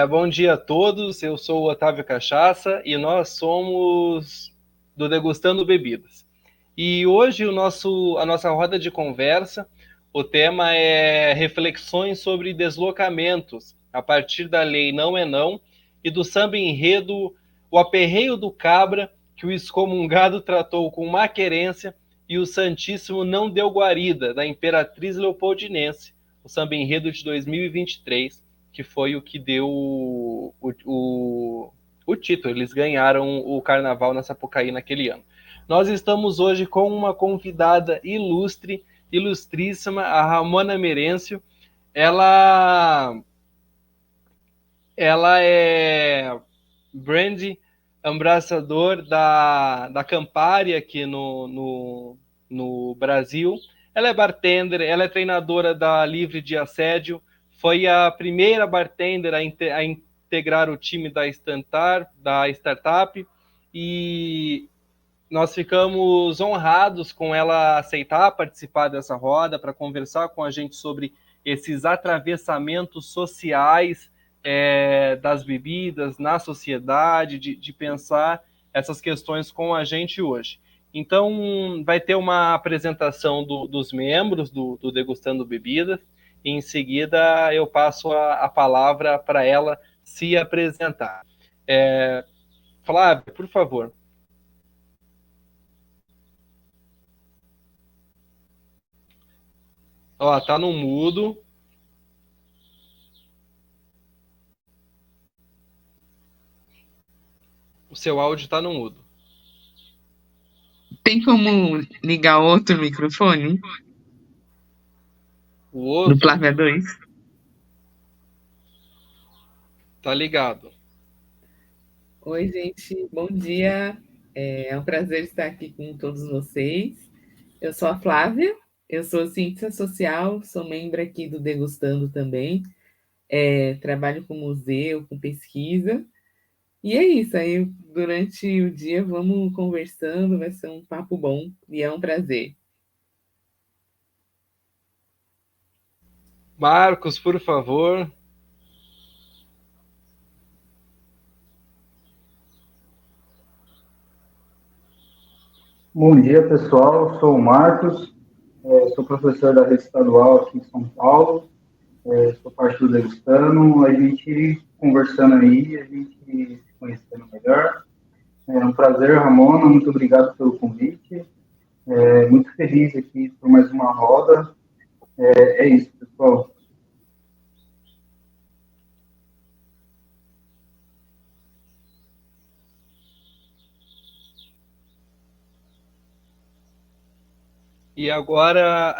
Bom dia a todos, eu sou o Otávio Cachaça e nós somos do Degustando Bebidas. E hoje a nossa roda de conversa, o tema é reflexões sobre deslocamentos a partir da lei Não é Não e do samba enredo O Aperreio do Cabra, que o excomungado tratou com maquerência e o Santíssimo não deu guarida, da Imperatriz Leopoldinense, o samba enredo de 2023, que foi o que deu o título. Eles ganharam o Carnaval na Sapucaí naquele ano. Nós estamos hoje com uma convidada ilustre, ilustríssima, a Ramona Merencio. Ela, ela é brand ambassador da Campari aqui no Brasil. Ela é bartender, ela é treinadora da Livre de Assédio, foi a primeira bartender a integrar o time da startup, e nós ficamos honrados com ela aceitar participar dessa roda para conversar com a gente sobre esses atravessamentos sociais das bebidas na sociedade, de pensar essas questões com a gente hoje. Então, vai ter uma apresentação dos membros do Degustando Bebidas, e em seguida eu passo a palavra para ela se apresentar. Flávia, por favor. Ó, tá no mudo. O seu áudio tá no mudo. Tem como ligar outro microfone? O Do outro Flávia 2? tá ligado. Oi, gente, bom dia. É um prazer estar aqui com todos vocês. Eu sou a Flávia, eu sou cientista social, sou membro aqui do Degustando também. Trabalho com museu, com pesquisa. E é isso, aí durante o dia vamos conversando, vai ser um papo bom e é um prazer. Marcos, por favor. Bom dia, pessoal. Sou o Marcos, sou professor da rede estadual aqui em São Paulo, sou parte do Degustando. A gente conversando aí, a gente se conhecendo melhor. É um prazer, Ramona, muito obrigado pelo convite. Muito feliz aqui por mais uma roda. É isso, pessoal. E agora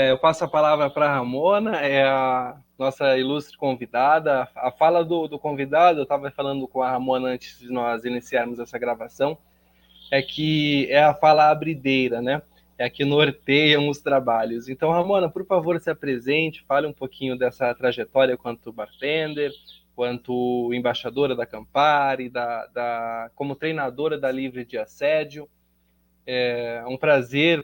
eu passo a palavra para a Ramona, é a nossa ilustre convidada. A fala do convidado, eu estava falando com a Ramona antes de nós iniciarmos essa gravação, é que é a fala abrideira, né? É a que norteiam os trabalhos. Então, Ramona, por favor, se apresente, fale um pouquinho dessa trajetória quanto bartender, quanto embaixadora da Campari, como treinadora da Livre de Assédio. É um prazer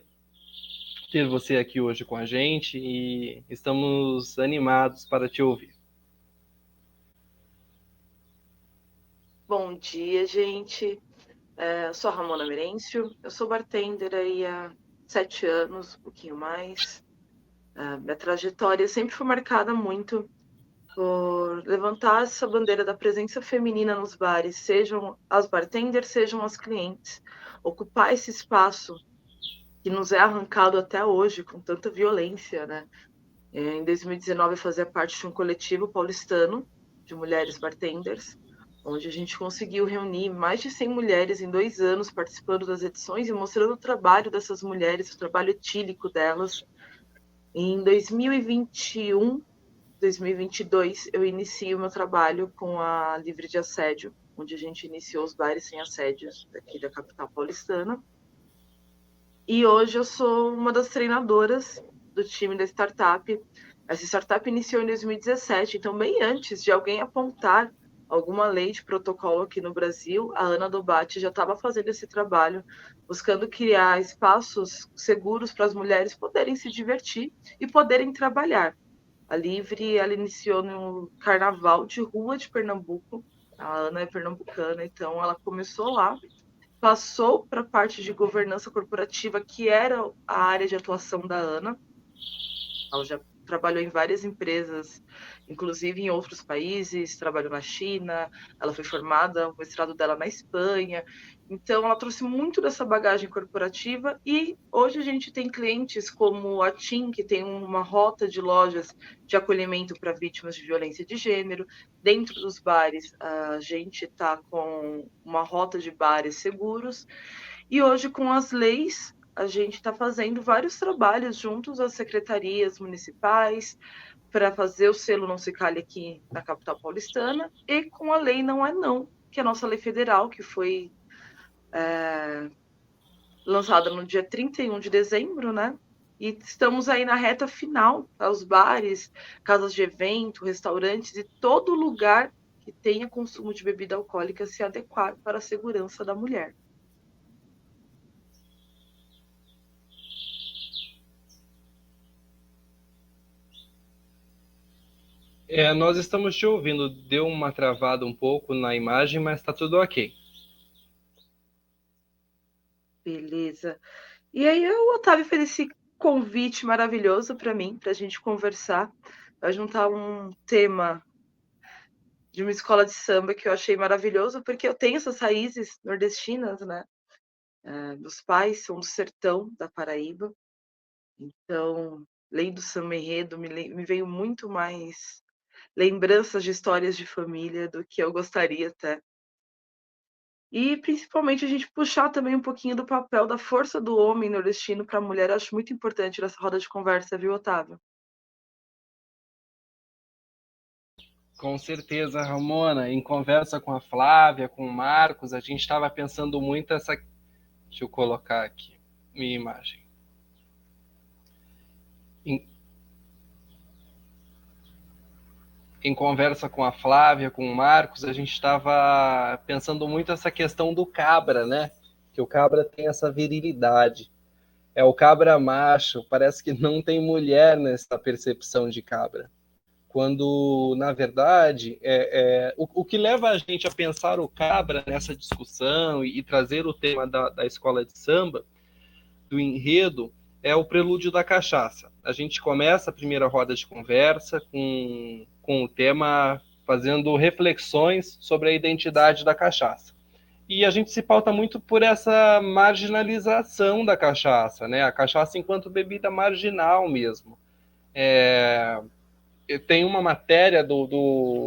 ter você aqui hoje com a gente e estamos animados para te ouvir. Bom dia, gente. Eu sou a Ramona Merencio, eu sou bartender aí há 7 anos, um pouquinho mais. Minha trajetória sempre foi marcada muito por levantar essa bandeira da presença feminina nos bares, sejam as bartenders, sejam as clientes. Ocupar esse espaço que nos é arrancado até hoje com tanta violência, né? Em 2019, eu fazia parte de um coletivo paulistano de mulheres bartenders, onde a gente conseguiu reunir mais de 100 mulheres em 2 anos participando das edições e mostrando o trabalho dessas mulheres, o trabalho etílico delas. Em 2021, 2022, eu inicio o meu trabalho com a Livre de Assédio, onde a gente iniciou os bares sem assédios aqui da capital paulistana. E hoje eu sou uma das treinadoras do time da startup. Essa startup iniciou em 2017, então bem antes de alguém apontar alguma lei de protocolo aqui no Brasil, a Ana Dobatti já estava fazendo esse trabalho, buscando criar espaços seguros para as mulheres poderem se divertir e poderem trabalhar. A Livre, ela iniciou no Carnaval de Rua de Pernambuco. A Ana é pernambucana, então ela começou lá, passou para a parte de governança corporativa, que era a área de atuação da Ana. Ela já trabalhou em várias empresas, inclusive em outros países, trabalhou na China, ela foi formada, o mestrado dela na Espanha. Então, ela trouxe muito dessa bagagem corporativa e hoje a gente tem clientes como a TIM, que tem uma rota de lojas de acolhimento para vítimas de violência de gênero. Dentro dos bares, a gente está com uma rota de bares seguros. E hoje, com as leis, a gente está fazendo vários trabalhos juntos às secretarias municipais para fazer o selo Não Se Cale aqui na capital paulistana e com a lei Não é Não, que é a nossa lei federal, que foi lançada no dia 31 de dezembro, né? E estamos aí na reta final, tá? Os bares, casas de evento, restaurantes e todo lugar que tenha consumo de bebida alcoólica se adequar para a segurança da mulher. Nós estamos te ouvindo. Deu uma travada um pouco na imagem, mas está tudo ok. Beleza. E aí o Otávio fez esse convite maravilhoso para mim, para a gente conversar, vai juntar um tema de uma escola de samba que eu achei maravilhoso, porque eu tenho essas raízes nordestinas, né? Meus pais são do sertão da Paraíba, então, além do samba enredo, me veio muito mais lembranças de histórias de família do que eu gostaria até. E principalmente a gente puxar também um pouquinho do papel da força do homem nordestino para a mulher, acho muito importante nessa roda de conversa, viu, Otávio? Com certeza, Ramona. Em conversa com a Flávia, com o Marcos, a gente estava pensando muito essa. Deixa eu colocar aqui minha imagem. Em conversa com a Flávia, com o Marcos, a gente estava pensando muito essa questão do cabra, né? Que o cabra tem essa virilidade. É o cabra macho, parece que não tem mulher nessa percepção de cabra. Quando, na verdade, o que leva a gente a pensar o cabra nessa discussão e trazer o tema da escola de samba, do enredo, é o prelúdio da cachaça. A gente começa a primeira roda de conversa com o tema fazendo reflexões sobre a identidade da cachaça. E a gente se pauta muito por essa marginalização da cachaça, né? A cachaça enquanto bebida marginal mesmo. Tem uma matéria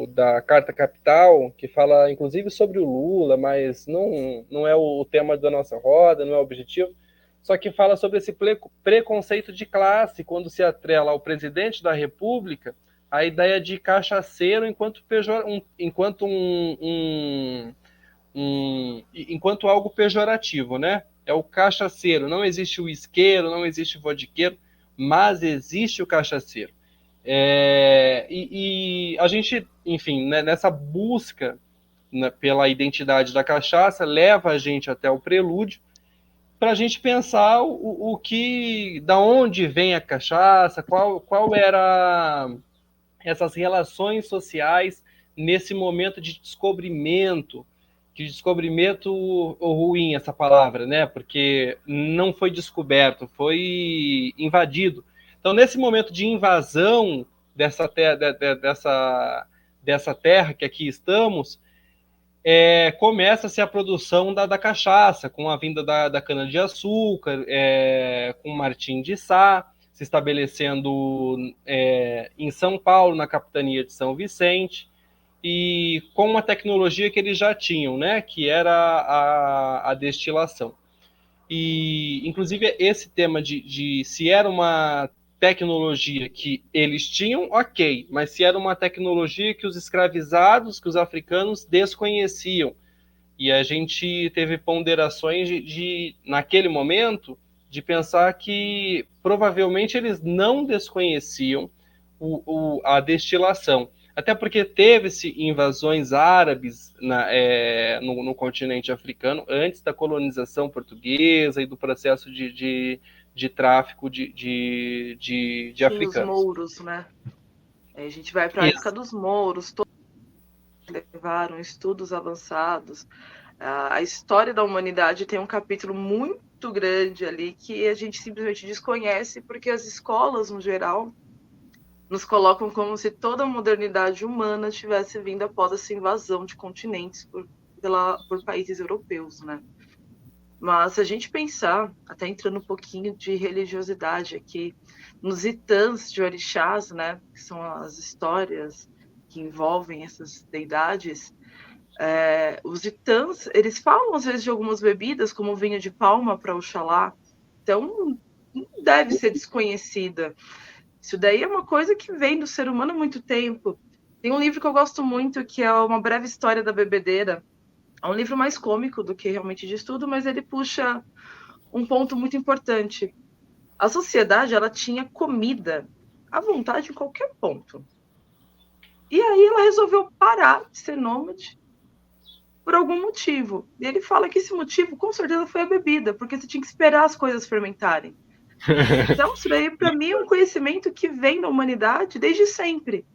da Carta Capital que fala, inclusive, sobre o Lula, mas não é o tema da nossa roda, não é o objetivo, só que fala sobre esse preconceito de classe, quando se atrela ao presidente da República a ideia de cachaceiro enquanto algo pejorativo, né? É o cachaceiro, não existe o isqueiro, não existe o vodqueiro, mas existe o cachaceiro. E a gente, enfim, né, nessa busca, né, pela identidade da cachaça, leva a gente até o prelúdio para a gente pensar o que, da onde vem a cachaça, qual era essas relações sociais nesse momento de descobrimento ruim essa palavra, né? Porque não foi descoberto, foi invadido. Então, nesse momento de invasão dessa terra que aqui estamos, começa-se a produção da cachaça, com a vinda da cana-de-açúcar, com Martim de Sá, se estabelecendo em São Paulo, na capitania de São Vicente, e com uma tecnologia que eles já tinham, né, que era a destilação. E, inclusive, esse tema de se era uma tecnologia que eles tinham, ok, mas se era uma tecnologia que os escravizados, que os africanos desconheciam. E a gente teve ponderações naquele momento, de pensar que provavelmente eles não desconheciam a destilação. Até porque teve-se invasões árabes no continente africano antes da colonização portuguesa e do processo de tráfico de africanos. Os mouros, né? A gente vai para a época dos mouros, todos levaram estudos avançados. A história da humanidade tem um capítulo muito grande ali que a gente simplesmente desconhece, porque as escolas, no geral, nos colocam como se toda a modernidade humana tivesse vindo após essa invasão de continentes por países europeus, né? Mas se a gente pensar, até entrando um pouquinho de religiosidade aqui, nos itãs de orixás, né, que são as histórias que envolvem essas deidades, os itãs, eles falam às vezes de algumas bebidas, como o vinho de palma para Oxalá, então não deve ser desconhecida. Isso daí é uma coisa que vem do ser humano há muito tempo. Tem um livro que eu gosto muito, que é Uma Breve História da Bebedeira. É um livro mais cômico do que realmente de estudo, mas ele puxa um ponto muito importante. A sociedade, ela tinha comida à vontade em qualquer ponto. E aí ela resolveu parar de ser nômade por algum motivo. E ele fala que esse motivo, com certeza, foi a bebida, porque você tinha que esperar as coisas fermentarem. Então, isso daí, para mim, é um conhecimento que vem da humanidade desde sempre.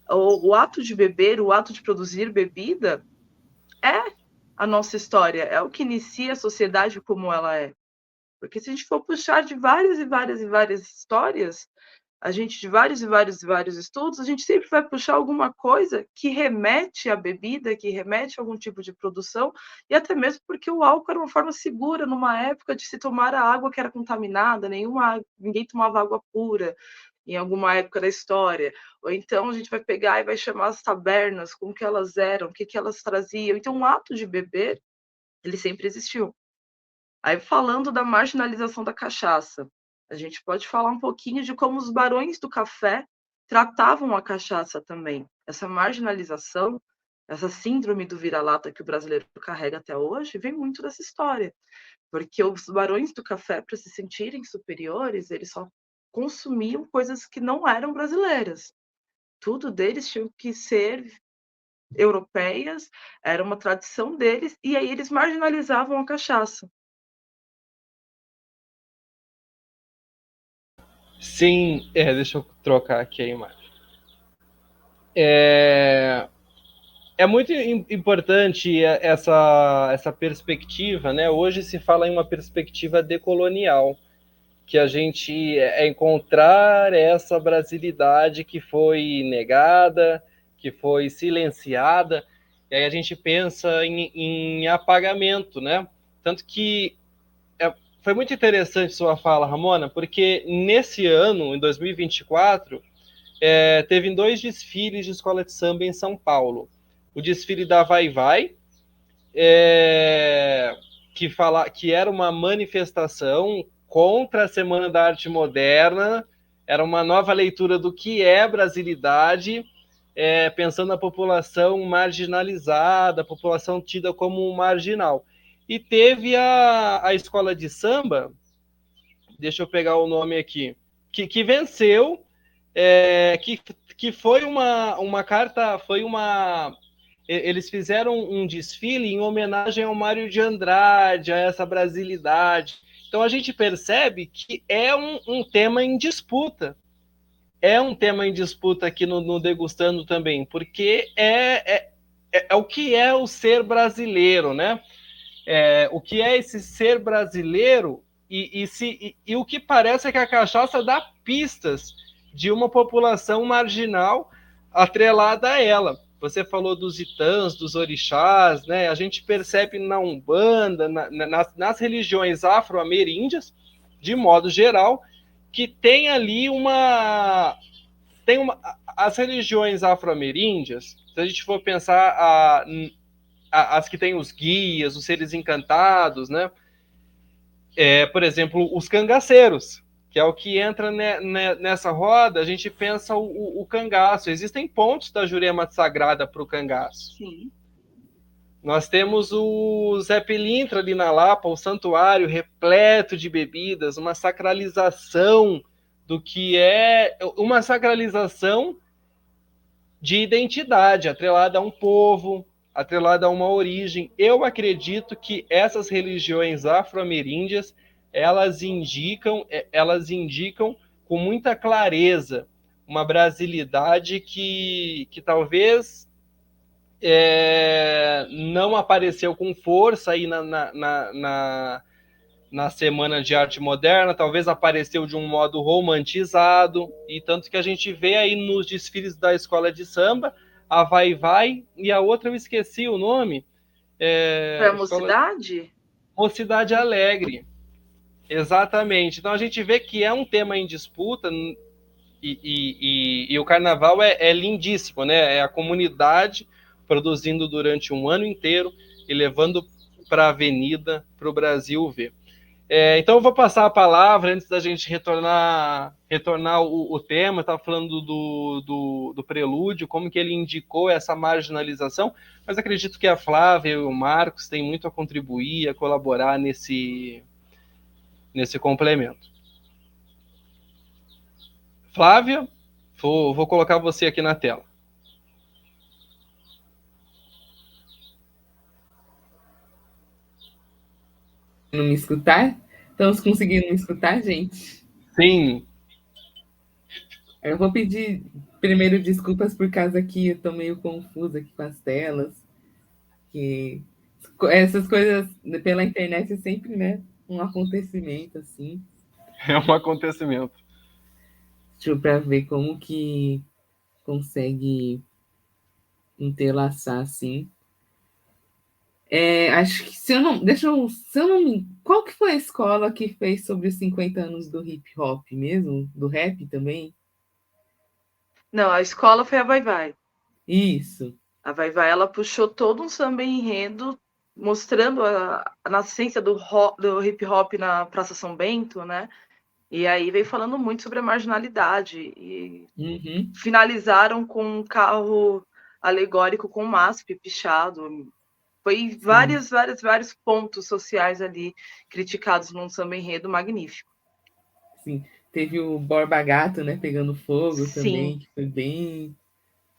O ato de beber, o ato de produzir bebida, é a nossa história, é o que inicia a sociedade como ela é. Porque se a gente for puxar de várias e várias e várias histórias, de vários e vários e vários estudos, a gente sempre vai puxar alguma coisa que remete à bebida, que remete a algum tipo de produção, e até mesmo porque o álcool era uma forma segura numa época de se tomar a água que era contaminada, ninguém tomava água pura em alguma época da história. Ou então a gente vai pegar e vai chamar as tabernas, como que elas eram, o que que elas traziam. Então o ato de beber, ele sempre existiu. Aí falando da marginalização da cachaça, a gente pode falar um pouquinho de como os barões do café tratavam a cachaça também. Essa marginalização, essa síndrome do vira-lata que o brasileiro carrega até hoje, vem muito dessa história. Porque os barões do café, para se sentirem superiores, eles só consumiam coisas que não eram brasileiras. Tudo deles tinha que ser europeias, era uma tradição deles, e aí eles marginalizavam a cachaça. Sim, deixa eu trocar aqui a imagem. É muito importante essa perspectiva, né? Hoje se fala em uma perspectiva decolonial, que a gente encontrar essa brasilidade que foi negada, que foi silenciada, e aí a gente pensa em apagamento, né? Tanto que foi muito interessante sua fala, Ramona, porque nesse ano, em 2024, teve 2 desfiles de escola de samba em São Paulo. O desfile da Vai Vai, que era uma manifestação contra a Semana da Arte Moderna, era uma nova leitura do que é brasilidade, pensando na população marginalizada, a população tida como marginal. E teve a escola de samba, deixa eu pegar o nome aqui, que venceu, que foi uma carta, eles fizeram um desfile em homenagem ao Mário de Andrade, a essa brasilidade. Então a gente percebe que é um tema em disputa. É um tema em disputa aqui no Degustando também, porque é o que é o ser brasileiro, né? O que é esse ser brasileiro e o que parece é que a cachaça dá pistas de uma população marginal atrelada a ela. Você falou dos itãs, dos orixás, né? A gente percebe na Umbanda, nas religiões afro-ameríndias, de modo geral, que tem ali as religiões afro-ameríndias, se a gente for pensar as que têm os guias, os seres encantados, né? Por exemplo, os cangaceiros, que é o que entra nessa roda, a gente pensa o cangaço. Existem pontos da Jurema Sagrada para o cangaço. Sim. Nós temos o Zé Pilintra ali na Lapa, o santuário repleto de bebidas, uma sacralização do que é uma sacralização de identidade, atrelada a um povo, atrelada a uma origem. Eu acredito que essas religiões afro-ameríndias, elas indicam com muita clareza uma brasilidade que talvez não apareceu com força aí na Semana de Arte Moderna, talvez apareceu de um modo romantizado, e tanto que a gente vê aí nos desfiles da escola de samba, a Vai Vai, e a outra eu esqueci o nome. Foi a Mocidade? Mocidade Alegre. Exatamente. Então a gente vê que é um tema em disputa, e o carnaval é lindíssimo, né? É a comunidade produzindo durante um ano inteiro e levando para a avenida, para o Brasil ver. Então eu vou passar a palavra antes da gente retornar o tema. Estava falando do prelúdio, como que ele indicou essa marginalização, mas acredito que a Flávia e o Marcos têm muito a contribuir, a colaborar nesse complemento. Flávia, vou colocar você aqui na tela. Não me escutar? Estamos conseguindo me escutar, gente? Sim. Eu vou pedir primeiro desculpas por causa que eu estou meio confusa aqui com as telas, que essas coisas pela internet é sempre, né, um acontecimento assim. É um acontecimento. Deixa eu para ver como que consegue interlaçar assim. Acho que se eu não me. Qual que foi a escola que fez sobre os 50 anos do hip hop mesmo? Do rap também? Não, a escola foi a Vai Vai. Isso. A Vai Vai, ela puxou todo um samba enredo, mostrando a nascença do hip hop na Praça São Bento, né? E aí veio falando muito sobre a marginalidade. E finalizaram com um carro alegórico com MASP pichado. Foi vários pontos sociais ali criticados num samba enredo magnífico. Sim, teve o Borba Gato, né, pegando fogo. Sim. Também, que foi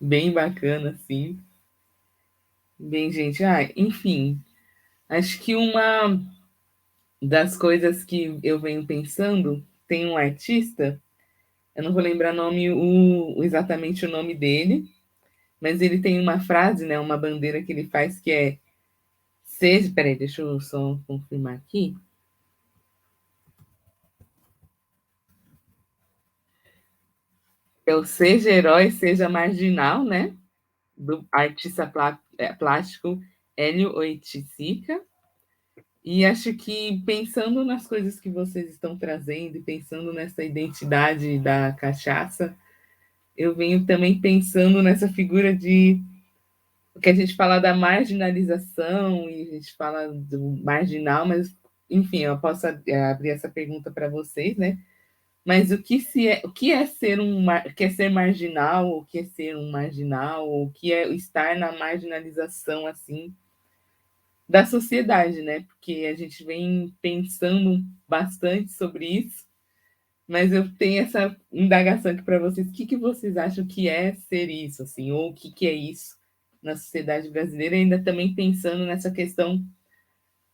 bem bacana, assim. Bem, gente, enfim, acho que uma das coisas que eu venho pensando, tem um artista, eu não vou lembrar exatamente o nome dele, mas ele tem uma frase, né, uma bandeira que ele faz que é peraí, deixa eu só confirmar aqui. É o seja herói, seja marginal, né? Do artista plástico Hélio Oiticica. E acho que pensando nas coisas que vocês estão trazendo e pensando nessa identidade da cachaça, eu venho também pensando nessa figura de que a gente fala da marginalização e a gente fala do marginal, mas enfim, eu posso abrir essa pergunta para vocês, né? Mas o que é ser marginal, o que é ser um marginal, o que é estar na marginalização assim da sociedade, né? Porque a gente vem pensando bastante sobre isso, mas eu tenho essa indagação aqui para vocês. O que vocês acham que é ser isso, assim, ou o que é isso na sociedade brasileira? Ainda também pensando nessa questão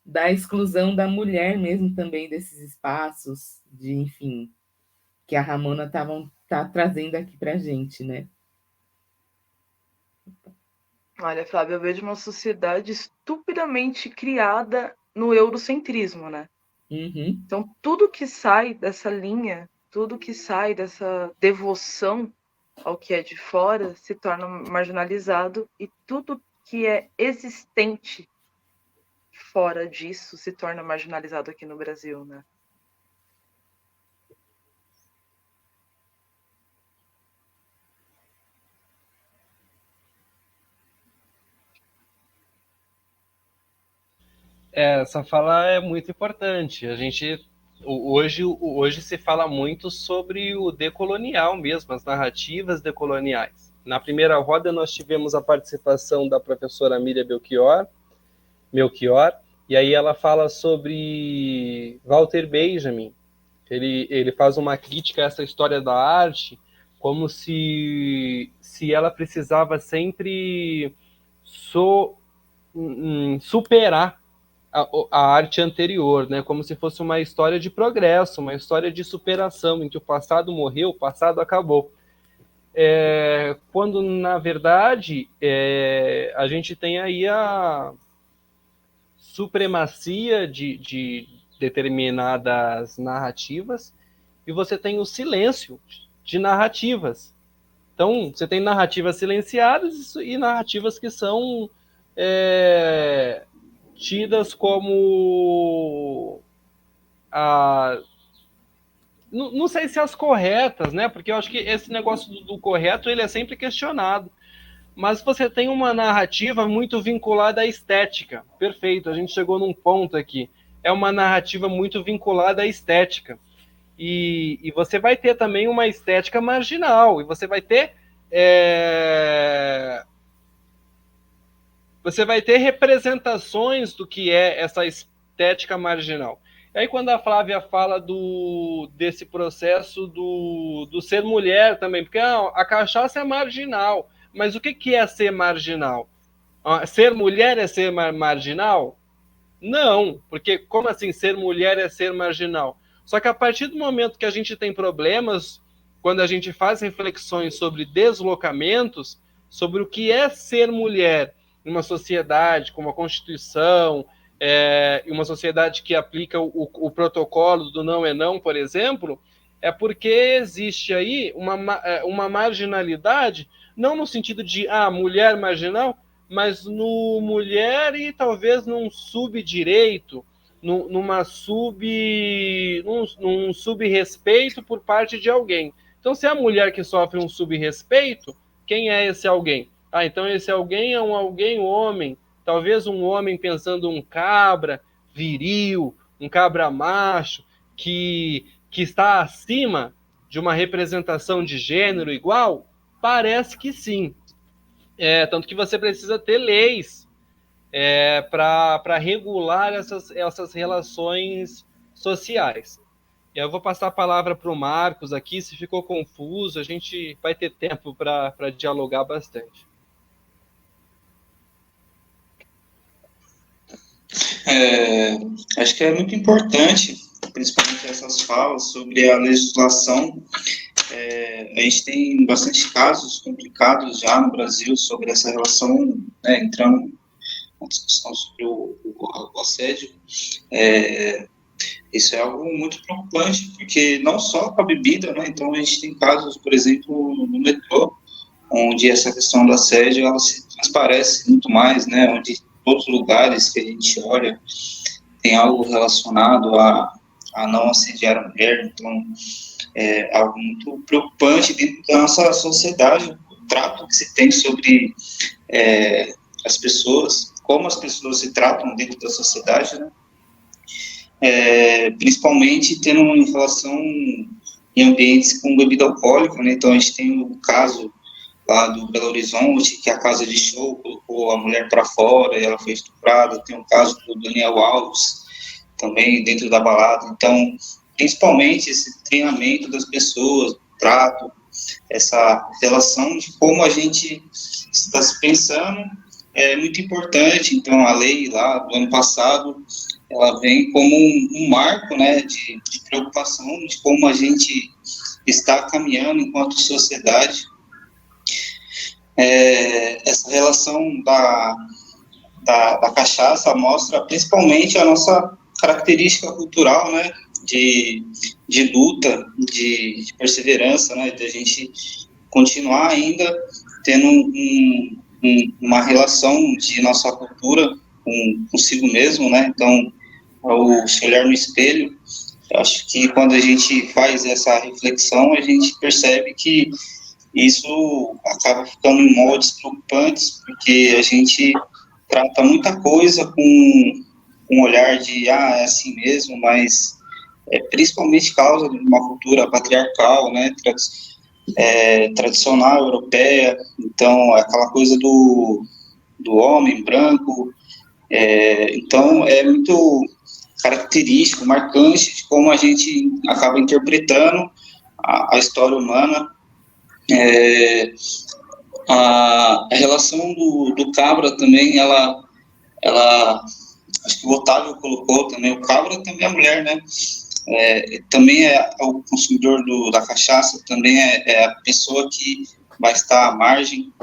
da exclusão da mulher mesmo também desses espaços, de, enfim, que a Ramona tá trazendo aqui para a gente, né? Olha, Flávia, eu vejo uma sociedade estupidamente criada no eurocentrismo, né? Então, tudo que sai dessa linha, tudo que sai dessa devoção ao que é de fora se torna marginalizado, e tudo que é existente fora disso se torna marginalizado aqui no Brasil, né? Essa fala é muito importante. A gente hoje se fala muito sobre o decolonial mesmo, as narrativas decoloniais. Na primeira roda nós tivemos a participação da professora Miriam Melchior, e aí ela fala sobre Walter Benjamin. Ele faz uma crítica a essa história da arte, como se ela precisava sempre superar a arte anterior, né? Como se fosse uma história de progresso, uma história de superação, em que o passado morreu, o passado acabou. quando, na verdade, a gente tem aí a supremacia de determinadas narrativas e você tem o silêncio de narrativas. Então, você tem narrativas silenciadas e narrativas que são tidas como não sei se as corretas, né? Porque eu acho que esse negócio do correto ele é sempre questionado. Mas você tem uma narrativa muito vinculada à estética. Perfeito, a gente chegou num ponto aqui. É uma narrativa muito vinculada à estética. E você vai ter também uma estética marginal. E você vai ter representações do que é essa estética marginal. E aí, quando a Flávia fala desse processo do ser mulher também, porque a cachaça é marginal, mas o que é ser marginal? Ser mulher é ser marginal? Não, porque como assim ser mulher é ser marginal? Só que a partir do momento que a gente tem problemas, quando a gente faz reflexões sobre deslocamentos, sobre o que é ser mulher em uma sociedade com uma Constituição, uma sociedade que aplica o protocolo do não é não, por exemplo, é porque existe aí uma marginalidade, não no sentido de mulher marginal, mas no mulher e talvez num subdireito, num subrespeito por parte de alguém. Então, se é a mulher que sofre um subrespeito, quem é esse alguém? Então esse alguém é um alguém homem, talvez um homem pensando um cabra viril, um cabra macho, que está acima de uma representação de gênero igual? Parece que sim. Tanto que você precisa ter leis para regular essas relações sociais. E eu vou passar a palavra para o Marcos aqui. Se ficou confuso, a gente vai ter tempo para dialogar bastante. Acho que é muito importante, principalmente essas falas sobre a legislação. A gente tem bastante casos complicados já no Brasil sobre essa relação, entrando na discussão sobre o assédio. Isso é algo muito preocupante, porque não só com a bebida, né? Então a gente tem casos, por exemplo, no metrô, onde essa questão do assédio ela se transparece muito mais, né? Onde todos os lugares que a gente olha tem algo relacionado a não assediar a mulher. Então é algo muito preocupante dentro da nossa sociedade, o trato que se tem sobre as pessoas, como as pessoas se tratam dentro da sociedade, né? Principalmente tendo uma relação em ambientes com bebida alcoólica, né? Então a gente tem o caso lá do Belo Horizonte, que a casa de show colocou a mulher para fora e ela foi estuprada. Tem o caso do Daniel Alves, também dentro da balada. Então, principalmente esse treinamento das pessoas, o trato, essa relação de como a gente está se pensando é muito importante. Então, a lei lá do ano passado, ela vem como um marco, né, de preocupação de como a gente está caminhando enquanto sociedade. Essa relação da cachaça mostra principalmente a nossa característica cultural, né, de luta, de perseverança, né, de a gente continuar ainda tendo uma relação de nossa cultura consigo mesmo, né. Então, ao se olhar no espelho, eu acho que quando a gente faz essa reflexão, a gente percebe que isso acaba ficando em moldes preocupantes, porque a gente trata muita coisa com um olhar de, é assim mesmo, mas principalmente causa de uma cultura patriarcal, né, tradicional, europeia. Então, aquela coisa do homem branco. Então, é muito característico, marcante de como a gente acaba interpretando a história humana. A relação do cabra também, ela acho que o Otávio colocou também, o cabra também é mulher, né? Também é o consumidor da cachaça, também é a pessoa que vai estar à margem.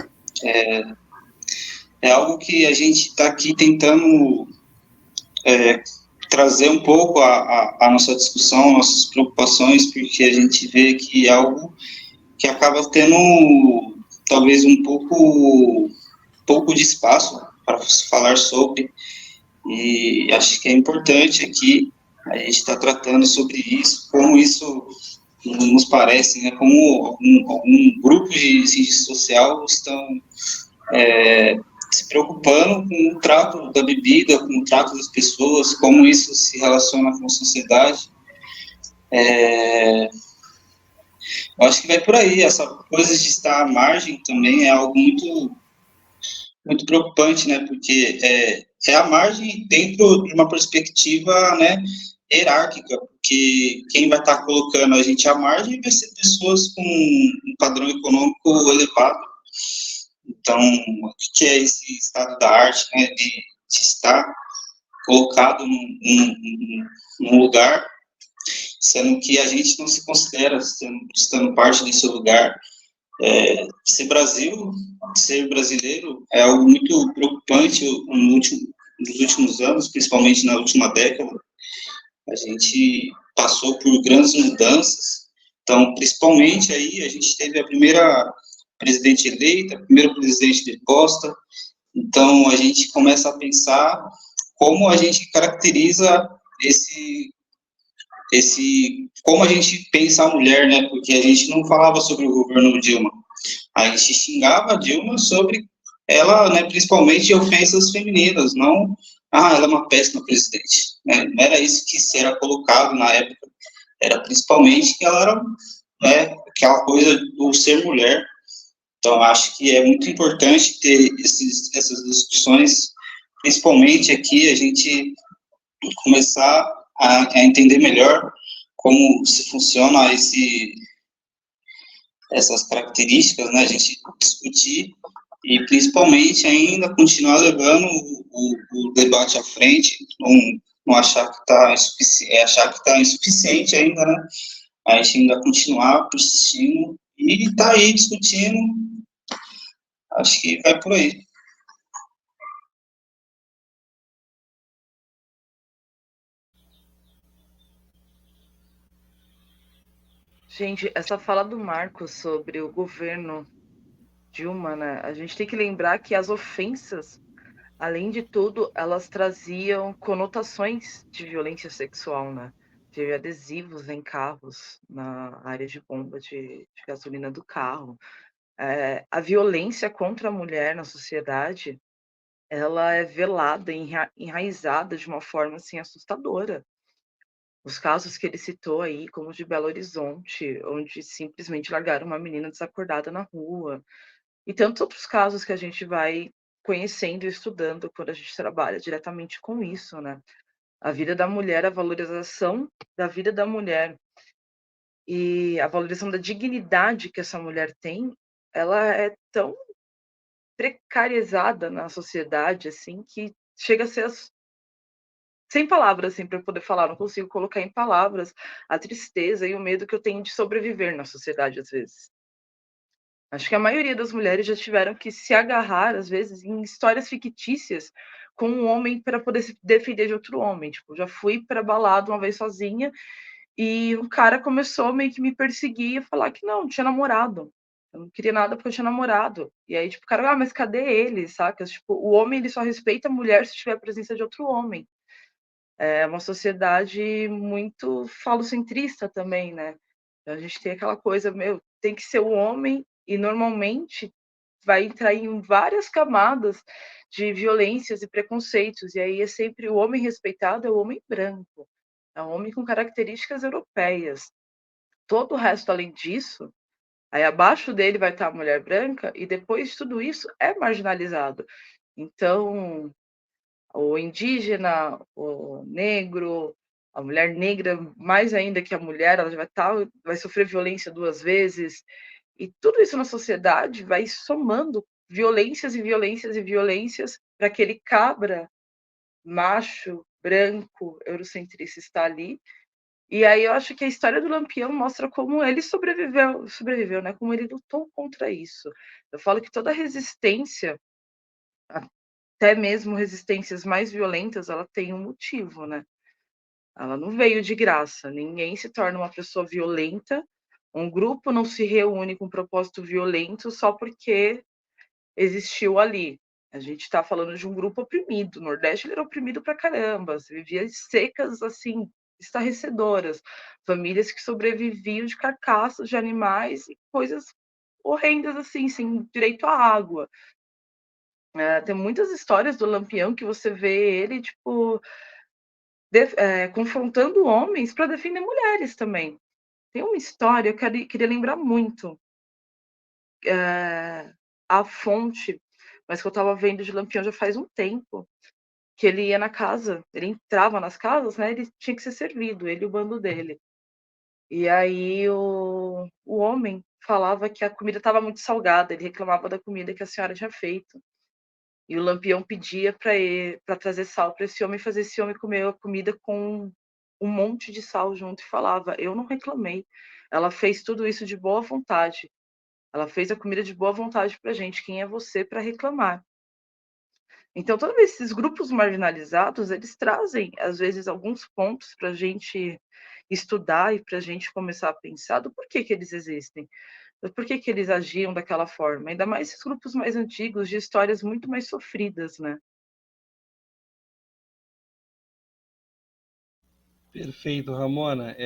É algo que a gente está aqui tentando trazer um pouco a nossa discussão, nossas preocupações, porque a gente vê que é algo que acaba tendo talvez um pouco de espaço para falar sobre, e acho que é importante aqui a gente estar tratando sobre isso, como isso nos parece, né, como algum grupo de ciência social estão se preocupando com o trato da bebida, com o trato das pessoas, como isso se relaciona com a sociedade. Eu acho que vai por aí, essa coisa de estar à margem também é algo muito preocupante, né, porque é a margem dentro de uma perspectiva, né, hierárquica, porque quem vai estar colocando a gente à margem vai ser pessoas com um padrão econômico elevado. Então, o que é esse estado da arte, né, de estar colocado num lugar, sendo que a gente não se considera estando parte desse lugar. Ser brasileiro é algo muito preocupante nos últimos anos, principalmente na última década. A gente passou por grandes mudanças, então, principalmente aí, a gente teve a primeira presidente eleita, a primeira presidente deposta, então a gente começa a pensar como a gente caracteriza como a gente pensa a mulher, né, porque a gente não falava sobre o governo Dilma, a gente xingava a Dilma sobre ela, né, principalmente ofensas femininas, não, ela é uma péssima presidente, né, não era isso que se era colocado na época, era principalmente que ela era, né, aquela coisa do ser mulher. Então, acho que é muito importante ter essas discussões, principalmente aqui, a gente começar a entender melhor como se funciona essas características, né, a gente discutir e, principalmente, ainda continuar levando o debate à frente, não achar que está insuficiente, achar que está insuficiente ainda, né, a gente ainda continuar persistindo e tá aí discutindo. Acho que vai por aí. Gente, essa fala do Marcos sobre o governo Dilma, né? A gente tem que lembrar que as ofensas, além de tudo, elas traziam conotações de violência sexual, né? Teve adesivos em carros, na área de bomba de gasolina do carro. A violência contra a mulher na sociedade, ela é velada, enraizada de uma forma assim assustadora. Os casos que ele citou aí, como o de Belo Horizonte, onde simplesmente largaram uma menina desacordada na rua, e tantos outros casos que a gente vai conhecendo e estudando quando a gente trabalha diretamente com isso, né? A vida da mulher, a valorização da vida da mulher e a valorização da dignidade que essa mulher tem, ela é tão precarizada na sociedade, assim, que chega a ser sem palavras, assim, para eu poder falar, não consigo colocar em palavras a tristeza e o medo que eu tenho de sobreviver na sociedade, às vezes. Acho que a maioria das mulheres já tiveram que se agarrar, às vezes, em histórias fictícias com um homem para poder se defender de outro homem. Tipo, já fui para balada uma vez sozinha e um cara começou meio que me perseguir e falar que não tinha namorado. Eu não queria nada porque eu tinha namorado. E aí, tipo, o cara, mas cadê ele, saca? Tipo, o homem, ele só respeita a mulher se tiver a presença de outro homem. É uma sociedade muito falocentrista também, né? A gente tem aquela coisa, tem que ser o homem, e normalmente vai entrar em várias camadas de violências e preconceitos, e aí é sempre o homem respeitado, é o homem branco, é um homem com características europeias. Todo o resto, além disso, aí abaixo dele vai estar a mulher branca, e depois de tudo isso é marginalizado. Então, o indígena, o negro, a mulher negra, mais ainda que a mulher, ela vai sofrer violência 2 vezes, e tudo isso na sociedade vai somando violências e violências e violências para aquele cabra macho, branco, eurocentrista estar ali, E aí eu acho que a história do Lampião mostra como ele sobreviveu, né? Como ele lutou contra isso. Eu falo que toda resistência, até mesmo resistências mais violentas, ela tem um motivo, né? Ela não veio de graça. Ninguém se torna uma pessoa violenta. Um grupo não se reúne com um propósito violento só porque existiu ali. A gente está falando de um grupo oprimido. O Nordeste ele era oprimido pra caramba. Você vivia em secas assim, estarrecedoras. Famílias que sobreviviam de carcaças de animais e coisas horrendas assim, sem direito à água. Tem muitas histórias do Lampião que você vê ele, tipo, confrontando homens para defender mulheres também. Tem uma história, eu queria lembrar muito a fonte, mas que eu estava vendo de Lampião já faz um tempo, que ele ia na casa, ele entrava nas casas, né? Ele tinha que ser servido, ele e o bando dele. E aí o homem falava que a comida estava muito salgada, ele reclamava da comida que a senhora tinha feito. E o Lampião pedia para trazer sal para esse homem, fazer esse homem comer a comida com um monte de sal junto e falava: eu não reclamei. Ela fez tudo isso de boa vontade. Ela fez a comida de boa vontade para gente. Quem é você para reclamar? Então, todos esses grupos marginalizados, eles trazem, às vezes, alguns pontos para a gente estudar e para a gente começar a pensar do porquê que eles existem, do porquê que eles agiam daquela forma. Ainda mais esses grupos mais antigos, de histórias muito mais sofridas, né? Perfeito, Ramona.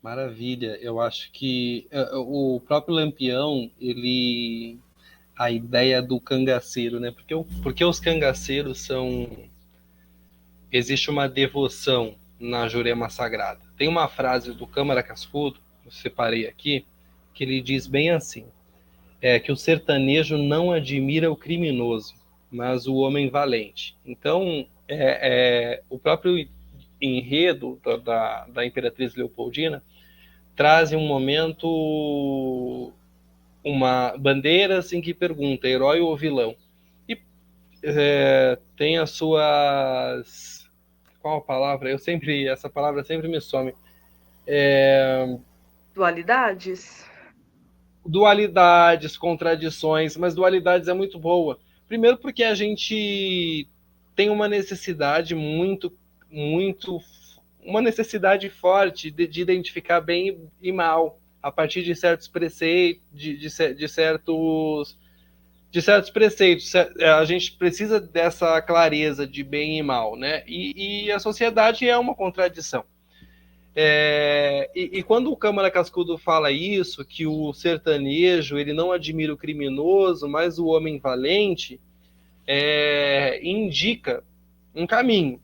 Maravilha. Eu acho que o próprio Lampião, a ideia do cangaceiro, né? Porque os cangaceiros existe uma devoção na Jurema Sagrada. Tem uma frase do Câmara Cascudo, eu separei aqui, que ele diz bem assim: que o sertanejo não admira o criminoso, mas o homem valente. Então, o próprio enredo da Imperatriz Leopoldina traz um momento, uma bandeiras em que pergunta herói ou vilão. E tem as suas... Qual a palavra? Essa palavra sempre me some. Dualidades? Dualidades, contradições, mas dualidades é muito boa. Primeiro porque a gente tem uma necessidade uma necessidade forte de identificar bem e mal a partir de certos preceitos, de certos preceitos. A gente precisa dessa clareza de bem e mal, né? E a sociedade é uma contradição. E quando o Câmara Cascudo fala isso, que o sertanejo ele não admira o criminoso, mas o homem valente, indica um caminho.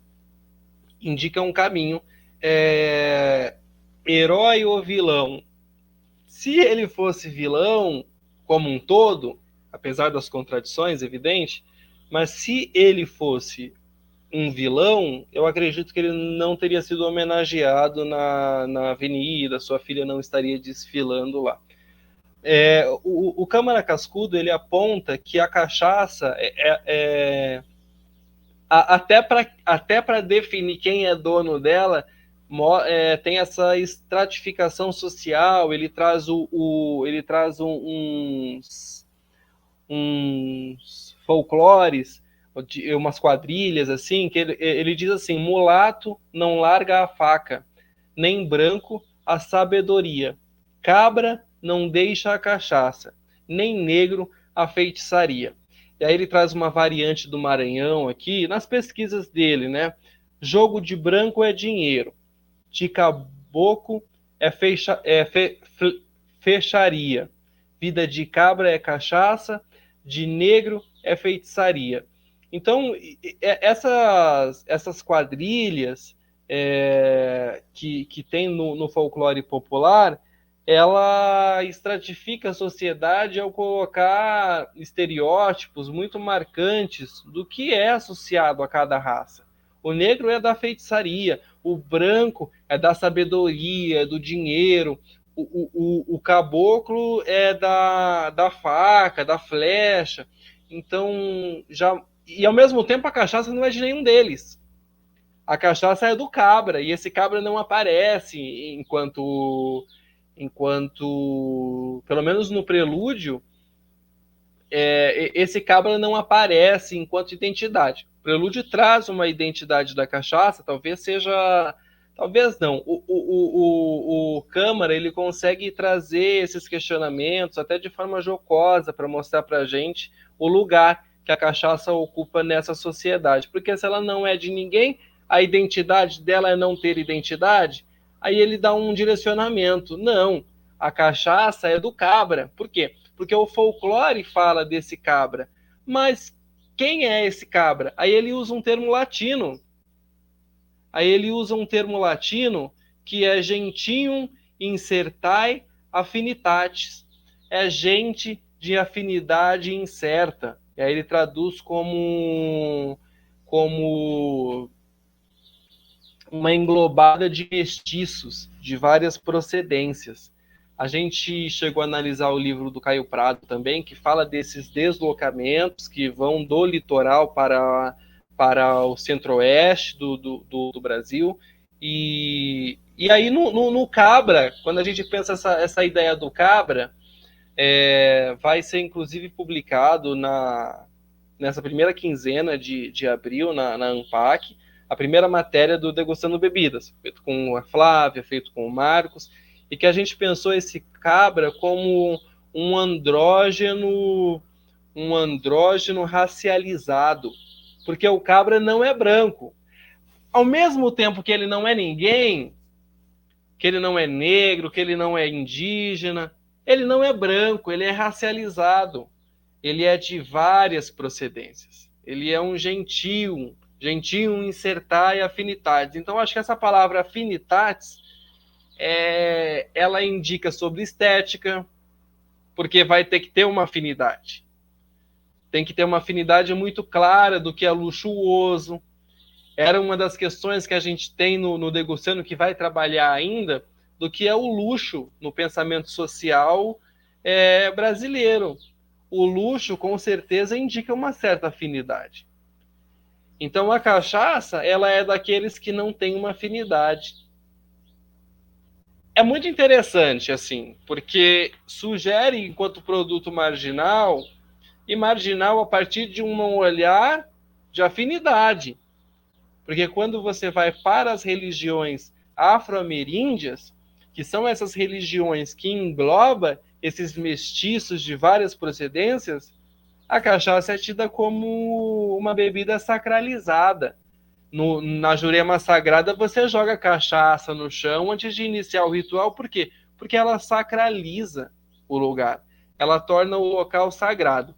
Herói ou vilão? Se ele fosse vilão como um todo, apesar das contradições, evidente, mas se ele fosse um vilão, eu acredito que ele não teria sido homenageado na avenida, sua filha não estaria desfilando lá. O Câmara Cascudo ele aponta que a cachaça até para definir quem é dono dela, tem essa estratificação social. Ele traz uns folclores, umas quadrilhas assim, que ele diz assim: mulato não larga a faca, nem branco a sabedoria, cabra não deixa a cachaça, nem negro a feitiçaria. E aí ele traz uma variante do Maranhão aqui, nas pesquisas dele, né? Jogo de branco é dinheiro, de caboclo fecharia, vida de cabra é cachaça, de negro é feitiçaria. Então, essas quadrilhas que tem no folclore popular, ela estratifica a sociedade ao colocar estereótipos muito marcantes do que é associado a cada raça. O negro é da feitiçaria, o branco é da sabedoria, do dinheiro, o caboclo é da faca, da flecha. Então, e ao mesmo tempo a cachaça não é de nenhum deles. A cachaça é do cabra, e esse cabra não aparece enquanto pelo menos no prelúdio, esse cabra não aparece enquanto identidade. O prelúdio traz uma identidade da cachaça, talvez não. O Câmara, ele consegue trazer esses questionamentos até de forma jocosa para mostrar para a gente o lugar que a cachaça ocupa nessa sociedade. Porque se ela não é de ninguém, a identidade dela é não ter identidade, aí ele dá um direcionamento. Não, a cachaça é do cabra. Por quê? Porque o folclore fala desse cabra. Mas quem é esse cabra? Aí ele usa um termo latino. Que é gentium incertae affinitatis. É gente de afinidade incerta. E aí ele traduz como uma englobada de mestiços de várias procedências. A gente chegou a analisar o livro do Caio Prado também, que fala desses deslocamentos que vão do litoral para o centro-oeste do Brasil. E aí no cabra, quando a gente pensa essa ideia do cabra, vai ser inclusive publicado nessa primeira quinzena de abril na ANPAC, a primeira matéria do Degustando Bebidas, feito com a Flávia, feito com o Marcos, e que a gente pensou esse cabra como um andrógeno racializado, porque o cabra não é branco. Ao mesmo tempo que ele não é ninguém, que ele não é negro, que ele não é indígena, ele não é branco, ele é racializado. Ele é de várias procedências. Ele é um gentium incertae affinitatis. Então, acho que essa palavra affinitatis, ela indica sobre estética, porque vai ter que ter uma afinidade. Tem que ter uma afinidade muito clara do que é luxuoso. Era uma das questões que a gente tem no Degustando, que vai trabalhar ainda, do que é o luxo no pensamento social brasileiro. O luxo, com certeza, indica uma certa afinidade. Então, a cachaça, ela é daqueles que não têm uma afinidade. É muito interessante, assim, porque sugere, enquanto produto marginal, e marginal a partir de um olhar de afinidade. Porque quando você vai para as religiões afro-ameríndias, que são essas religiões que englobam esses mestiços de várias procedências, a cachaça é tida como uma bebida sacralizada. Na Jurema Sagrada, você joga cachaça no chão antes de iniciar o ritual. Por quê? Porque ela sacraliza o lugar. Ela torna o local sagrado.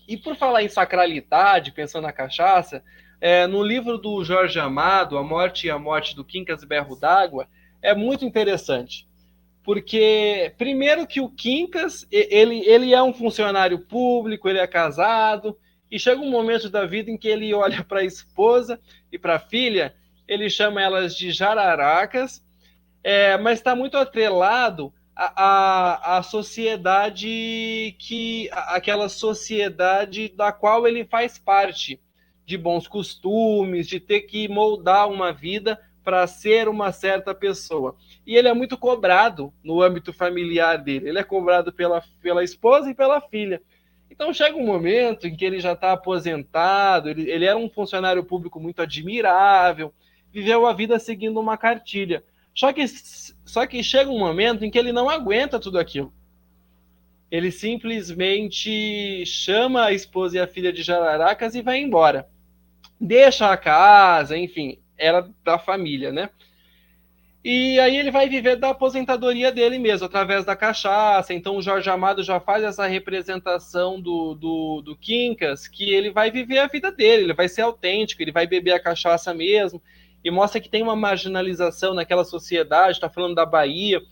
E por falar em sacralidade, pensando na cachaça, no livro do Jorge Amado, A Morte e a Morte do Quincas Berro d'Água, é muito interessante. Porque, primeiro que o Quincas, ele é um funcionário público, ele é casado, e chega um momento da vida em que ele olha para a esposa e para a filha, ele chama elas de jararacas, mas está muito atrelado à sociedade, aquela sociedade da qual ele faz parte, de bons costumes, de ter que moldar uma vida para ser uma certa pessoa. E ele é muito cobrado no âmbito familiar dele. Ele é cobrado pela esposa e pela filha. Então chega um momento em que ele já está aposentado, ele era um funcionário público muito admirável, viveu a vida seguindo uma cartilha. Só que chega um momento em que ele não aguenta tudo aquilo. Ele simplesmente chama a esposa e a filha de jararacas e vai embora. Deixa a casa, enfim, era da família, né? E aí ele vai viver da aposentadoria dele mesmo, através da cachaça. Então o Jorge Amado já faz essa representação do Quincas, que ele vai viver a vida dele, ele vai ser autêntico, ele vai beber a cachaça mesmo, e mostra que tem uma marginalização naquela sociedade, está falando da Bahia,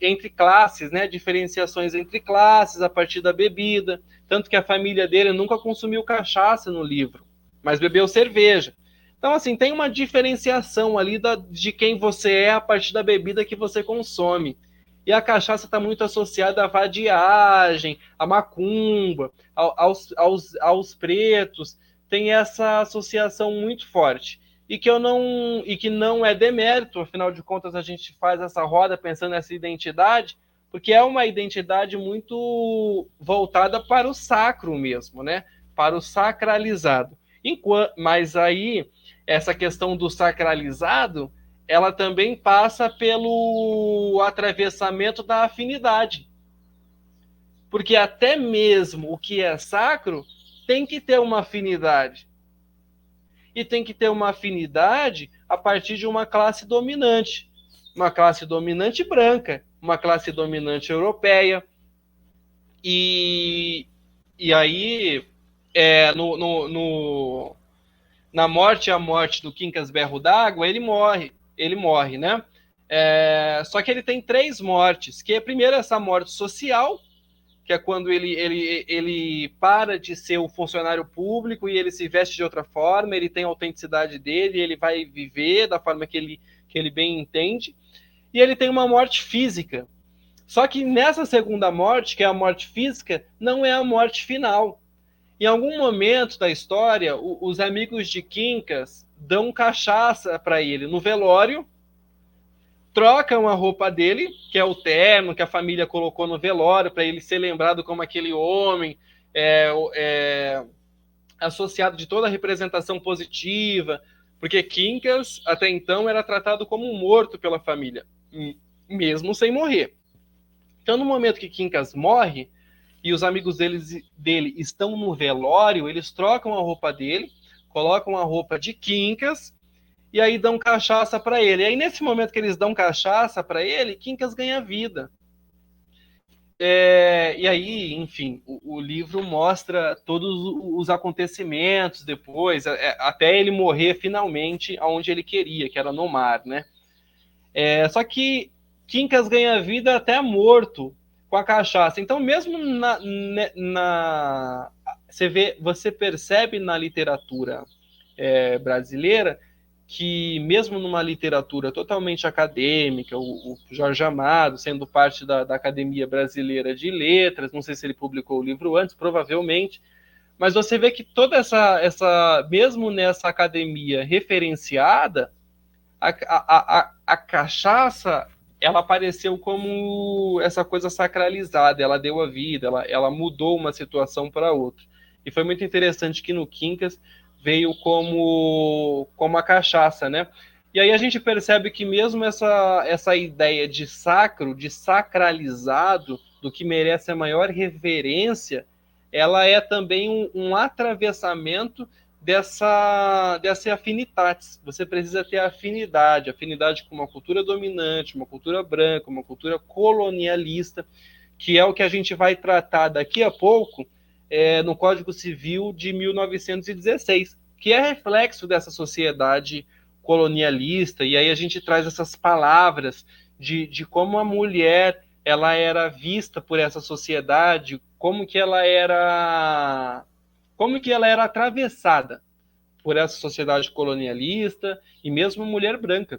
entre classes, né? Diferenciações entre classes a partir da bebida, tanto que a família dele nunca consumiu cachaça no livro, mas bebeu cerveja. Então, assim, tem uma diferenciação ali de quem você é a partir da bebida que você consome. E a cachaça está muito associada à vadiagem, à macumba, aos pretos. Tem essa associação muito forte. e que não é demérito, afinal de contas a gente faz essa roda pensando nessa identidade, porque é uma identidade muito voltada para o sacro mesmo, né? Para o sacralizado. Mas aí, essa questão do sacralizado, ela também passa pelo atravessamento da afinidade. Porque até mesmo o que é sacro tem que ter uma afinidade. E tem que ter uma afinidade a partir de uma classe dominante. Uma classe dominante branca, uma classe dominante europeia. E aí, na Morte e a Morte do Quincas Berro d'Água, ele morre, né? Só que ele tem 3 mortes, que é primeiro essa morte social, que é quando ele para de ser o funcionário público e ele se veste de outra forma, ele tem a autenticidade dele, ele vai viver da forma que ele bem entende, e ele tem uma morte física. Só que nessa segunda morte, que é a morte física, não é a morte final. Em algum momento da história, os amigos de Quincas dão cachaça para ele no velório, trocam a roupa dele, que é o terno que a família colocou no velório, para ele ser lembrado como aquele homem associado de toda a representação positiva, porque Quincas, até então, era tratado como um morto pela família, mesmo sem morrer. Então, no momento que Quincas morre, e os amigos dele estão no velório, eles trocam a roupa dele, colocam a roupa de Quincas, e aí dão cachaça para ele. E aí, nesse momento que eles dão cachaça para ele, Quincas ganha vida. E aí, enfim, o livro mostra todos os acontecimentos depois, até ele morrer finalmente onde ele queria, que era no mar, né? Só que Quincas ganha vida até morto com a cachaça. Então, mesmo você percebe na literatura brasileira que, mesmo numa literatura totalmente acadêmica, o Jorge Amado, sendo parte da Academia Brasileira de Letras, não sei se ele publicou o livro antes, provavelmente, mas você vê que toda mesmo nessa academia referenciada, a cachaça, ela apareceu como essa coisa sacralizada, ela deu a vida, ela mudou uma situação para outra. E foi muito interessante que no Quincas veio como a cachaça, né? E aí a gente percebe que mesmo essa ideia de sacro, de sacralizado, do que merece a maior reverência, ela é também um atravessamento dessa afinidade. Você precisa ter afinidade com uma cultura dominante, uma cultura branca, uma cultura colonialista, que é o que a gente vai tratar daqui a pouco no Código Civil de 1916, que é reflexo dessa sociedade colonialista, e aí a gente traz essas palavras de como a mulher ela era vista por essa sociedade, como que ela era atravessada por essa sociedade colonialista e mesmo mulher branca.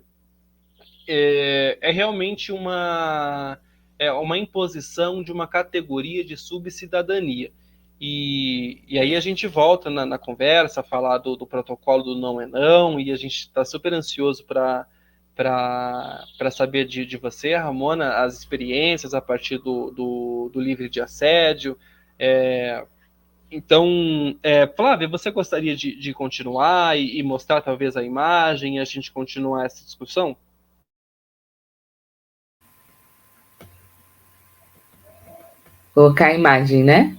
É realmente uma imposição de uma categoria de subcidadania. E aí a gente volta na conversa a falar do protocolo do não é não, e a gente está super ansioso para saber de você, Ramona, as experiências a partir do livre de assédio. Então, Flávia, você gostaria de continuar e mostrar talvez a imagem e a gente continuar essa discussão? Colocar a imagem, né?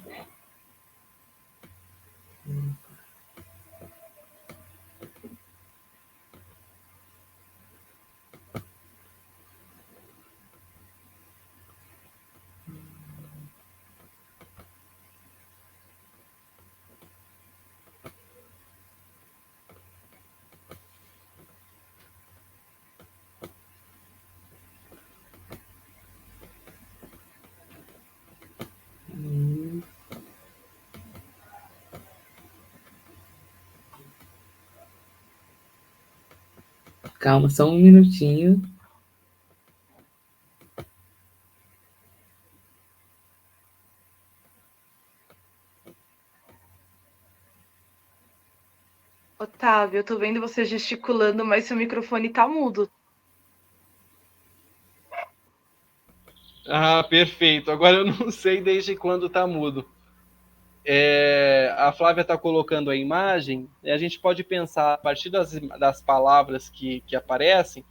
Calma, só um minutinho. Otávio, eu tô vendo você gesticulando, mas seu microfone tá mudo. Ah, perfeito. Agora eu não sei desde quando tá mudo. A Flávia está colocando a imagem, e a gente pode pensar a partir das palavras que aparecem,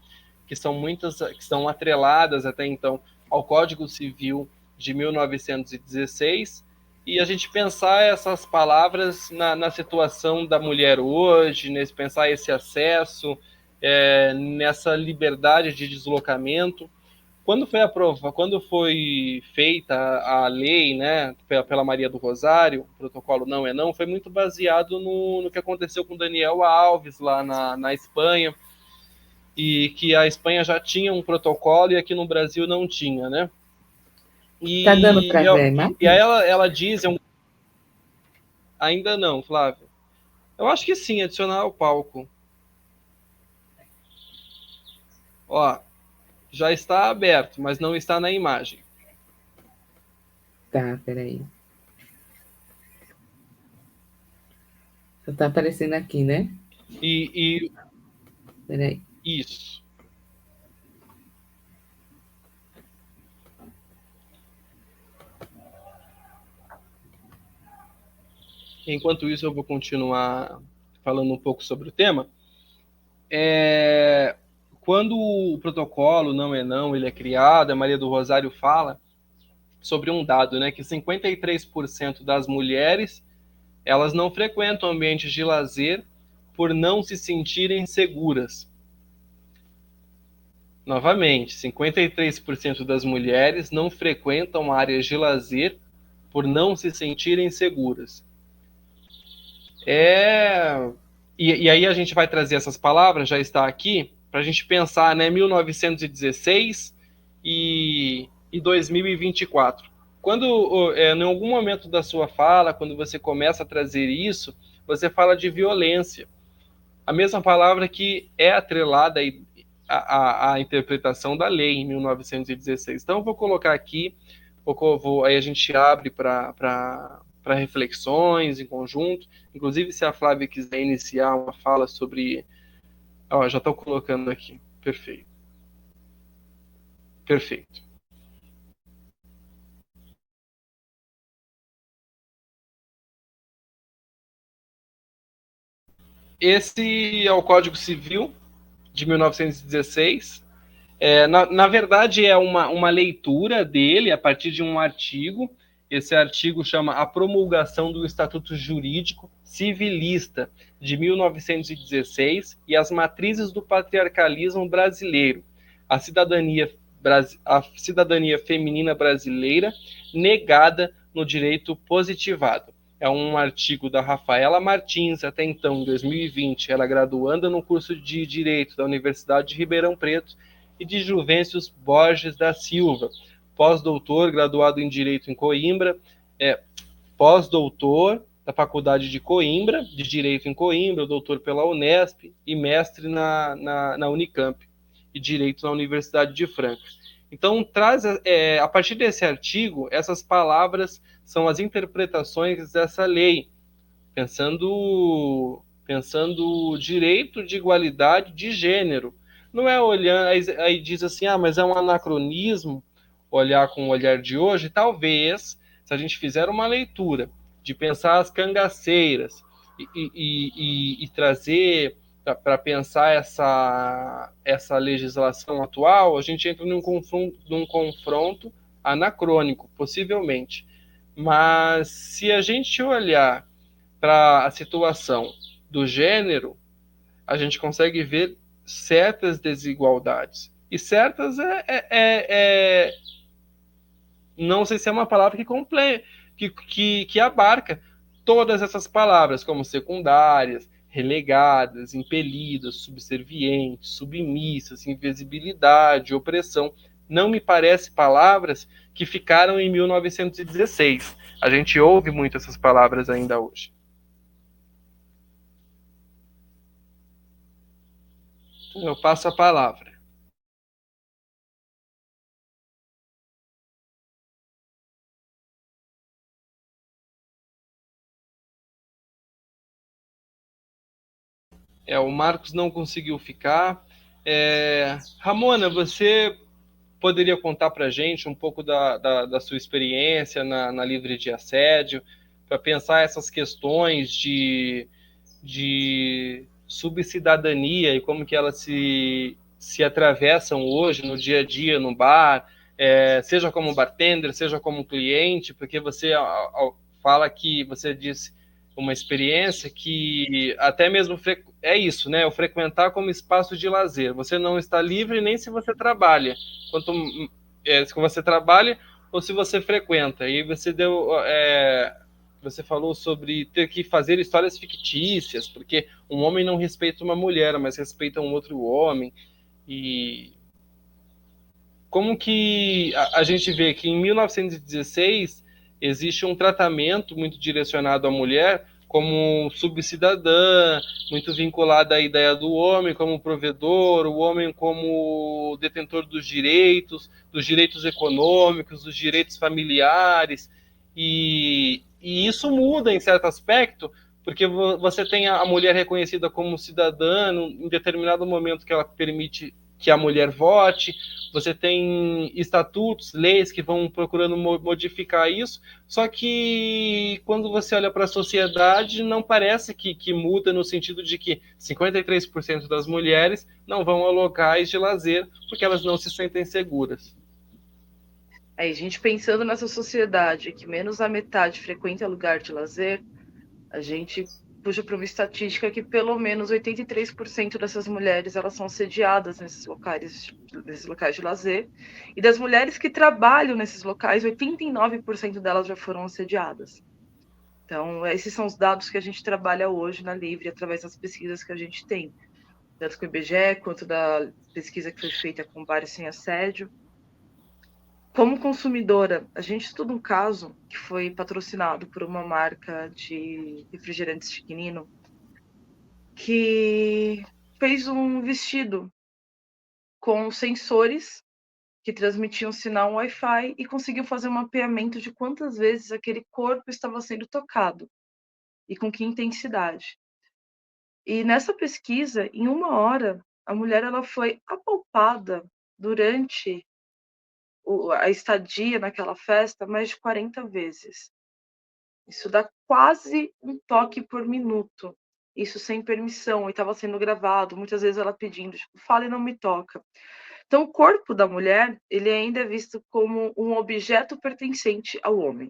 que são muitas, que são atreladas até então ao Código Civil de 1916, e a gente pensar essas palavras na situação da mulher hoje, pensar esse acesso, nessa liberdade de deslocamento. Quando foi feita a lei, né, pela Maria do Rosário, o protocolo Não é Não, foi muito baseado no que aconteceu com Daniel Alves lá na Espanha, e que a Espanha já tinha um protocolo e aqui no Brasil não tinha, né? Tá dando para ver, E aí ela diz, ainda não, Flávio. Eu acho que sim, adicionar ao palco. Ó, já está aberto, mas não está na imagem. Tá, peraí. Só tá aparecendo aqui, né? Peraí. Isso. Enquanto isso, eu vou continuar falando um pouco sobre o tema. Quando o protocolo Não é Não ele é criado, a Maria do Rosário fala sobre um dado, né, que 53% das mulheres elas não frequentam ambientes de lazer por não se sentirem seguras. Novamente, 53% das mulheres não frequentam áreas de lazer por não se sentirem seguras. E aí a gente vai trazer essas palavras, já está aqui, para a gente pensar, né, 1916 e 2024. Quando, em algum momento da sua fala, quando você começa a trazer isso, você fala de violência. A mesma palavra que é atrelada à interpretação da lei em 1916. Então, eu vou colocar aqui, aí a gente abre para reflexões em conjunto. Inclusive, se a Flávia quiser iniciar uma fala sobre. Ó, já estou colocando aqui. Perfeito. Perfeito. Esse é o Código Civil de 1916. Na verdade, é uma leitura dele a partir de um artigo. Esse artigo chama A Promulgação do Estatuto Jurídico Civilista de 1916 e as Matrizes do Patriarcalismo Brasileiro, a cidadania feminina brasileira negada no direito positivado. É um artigo da Rafaela Martins, até então, em 2020, ela graduanda no curso de Direito da Universidade de Ribeirão Preto, e de Juvencius Borges da Silva, pós-doutor, graduado em Direito em Coimbra, pós-doutor da Faculdade de Coimbra, de Direito em Coimbra, doutor pela Unesp e mestre na Unicamp, e Direito na Universidade de Franca. Então, a partir desse artigo, essas palavras são as interpretações dessa lei, pensando o direito de igualdade de gênero. Não é olhando, aí diz assim, mas é um anacronismo olhar com o olhar de hoje. Talvez, se a gente fizer uma leitura de pensar as cangaceiras e trazer para pensar essa legislação atual, a gente entra num confronto anacrônico, possivelmente. Mas se a gente olhar para a situação do gênero, a gente consegue ver certas desigualdades. E certas não sei se é uma palavra que abarca todas essas palavras, como secundárias, relegadas, impelidas, subservientes, submissas, invisibilidade, opressão. Não me parece palavras que ficaram em 1916. A gente ouve muito essas palavras ainda hoje. Eu passo a palavra. O Marcos não conseguiu ficar. Ramona, você poderia contar para a gente um pouco da sua experiência na Livre de Assédio, para pensar essas questões de subcidadania e como que elas se atravessam hoje no dia a dia, no bar, seja como bartender, seja como cliente, porque você fala que você disse uma experiência que até mesmo é isso, né? O frequentar como espaço de lazer. Você não está livre nem se você trabalha. Se você trabalha ou se você frequenta. E você você falou sobre ter que fazer histórias fictícias, porque um homem não respeita uma mulher, mas respeita um outro homem. E como que a gente vê que em 1916 existe um tratamento muito direcionado à mulher como subcidadã, muito vinculada à ideia do homem como provedor, o homem como detentor dos direitos econômicos, dos direitos familiares, e isso muda em certo aspecto, porque você tem a mulher reconhecida como cidadã em determinado momento que ela permite que a mulher vote, você tem estatutos, leis que vão procurando modificar isso, só que quando você olha para a sociedade, não parece que muda no sentido de que 53% das mulheres não vão a locais de lazer porque elas não se sentem seguras. A gente pensando nessa sociedade que menos da metade frequenta lugar de lazer, a gente puxa para uma estatística que pelo menos 83% dessas mulheres elas são assediadas nesses locais de lazer, e das mulheres que trabalham nesses locais, 89% delas já foram assediadas. Então, esses são os dados que a gente trabalha hoje na Livre, através das pesquisas que a gente tem, tanto com o IBGE, quanto da pesquisa que foi feita com Bares Sem Assédio. Como consumidora, a gente estuda um caso que foi patrocinado por uma marca de refrigerantes Chiquinino, que fez um vestido com sensores que transmitiam sinal Wi-Fi e conseguiu fazer um mapeamento de quantas vezes aquele corpo estava sendo tocado e com que intensidade. E nessa pesquisa, em 1 hora, a mulher ela foi apalpada durante a estadia naquela festa mais de 40 vezes. Isso dá quase um toque por minuto. Isso sem permissão, e estava sendo gravado, muitas vezes ela pedindo, tipo, fala e não me toca. Então, o corpo da mulher, ele ainda é visto como um objeto pertencente ao homem.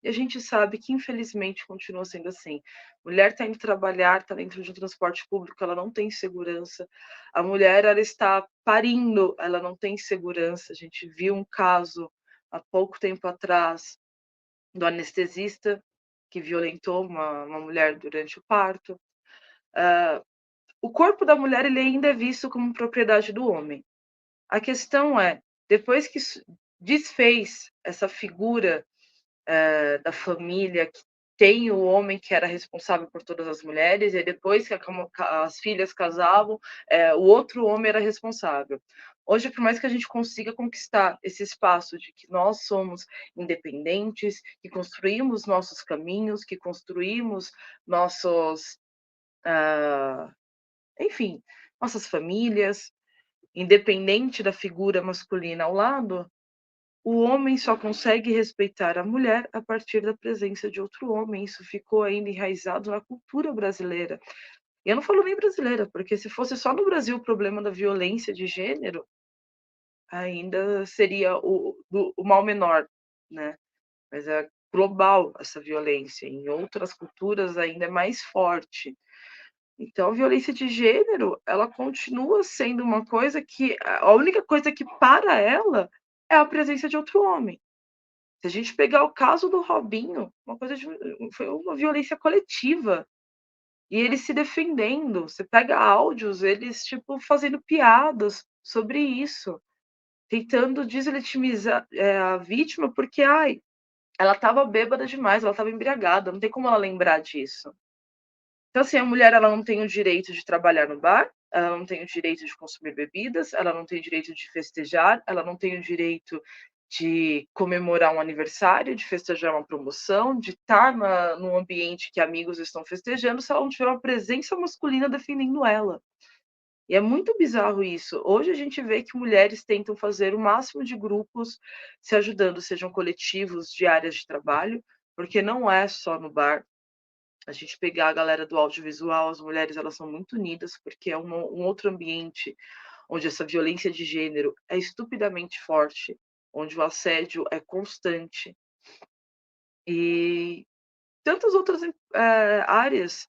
E a gente sabe que, infelizmente, continua sendo assim. Mulher está indo trabalhar, está dentro de um transporte público, ela não tem segurança. A mulher, ela está parindo, ela não tem segurança. A gente viu um caso, há pouco tempo atrás, do anestesista que violentou uma mulher durante o parto. O corpo da mulher, ele ainda é visto como propriedade do homem. A questão é, depois que desfez essa figura da família, que tem o homem que era responsável por todas as mulheres, e depois que as filhas casavam, o outro homem era responsável. Hoje, por mais que a gente consiga conquistar esse espaço de que nós somos independentes, que construímos nossos caminhos, que construímos nossos, enfim, nossas famílias, independente da figura masculina ao lado, o homem só consegue respeitar a mulher a partir da presença de outro homem. Isso ficou ainda enraizado na cultura brasileira. E eu não falo nem brasileira, porque se fosse só no Brasil o problema da violência de gênero, ainda seria o mal menor, né? Mas é global essa violência. Em outras culturas ainda é mais forte. Então, a violência de gênero, ela continua sendo uma coisa que a única coisa que para ela é a presença de outro homem. Se a gente pegar o caso do Robinho, foi uma violência coletiva. E eles se defendendo. Você pega áudios, eles tipo fazendo piadas sobre isso, tentando deslegitimizar a vítima, porque ela estava bêbada demais, ela estava embriagada, não tem como ela lembrar disso. Então, assim, a mulher ela não tem o direito de trabalhar no bar, ela não tem o direito de consumir bebidas, ela não tem o direito de festejar, ela não tem o direito de comemorar um aniversário, de festejar uma promoção, de estar num ambiente que amigos estão festejando, se ela não tiver uma presença masculina defendendo ela. E é muito bizarro isso. Hoje a gente vê que mulheres tentam fazer o máximo de grupos se ajudando, sejam coletivos de áreas de trabalho, porque não é só no bar. A gente pegar a galera do audiovisual, as mulheres elas são muito unidas, porque é um outro ambiente onde essa violência de gênero é estupidamente forte, onde o assédio é constante. E tantas outras áreas.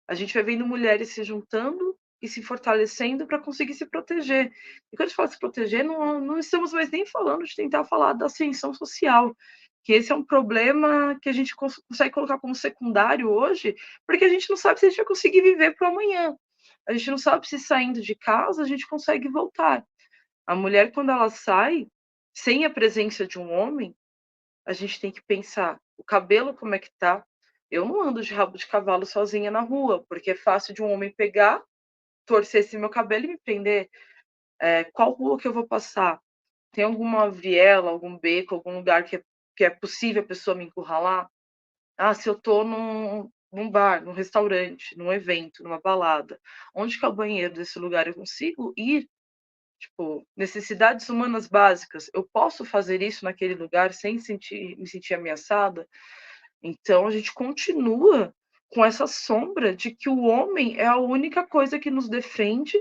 A gente vai vendo mulheres se juntando e se fortalecendo para conseguir se proteger. E quando a gente fala se proteger, não estamos mais nem falando de tentar falar da ascensão social, que esse é um problema que a gente consegue colocar como secundário hoje, porque a gente não sabe se a gente vai conseguir viver para o amanhã. A gente não sabe se saindo de casa a gente consegue voltar. A mulher, quando ela sai, sem a presença de um homem, a gente tem que pensar, o cabelo como é que tá? Eu não ando de rabo de cavalo sozinha na rua, porque é fácil de um homem pegar, torcer esse meu cabelo e me prender. Qual rua que eu vou passar? Tem alguma viela, algum beco, algum lugar que é possível a pessoa me encurralar? Ah, se eu tô num bar, num restaurante, num evento, numa balada, onde que é o banheiro desse lugar? Eu consigo ir? Tipo, necessidades humanas básicas. Eu posso fazer isso naquele lugar sem me sentir ameaçada? Então a gente continua com essa sombra de que o homem é a única coisa que nos defende,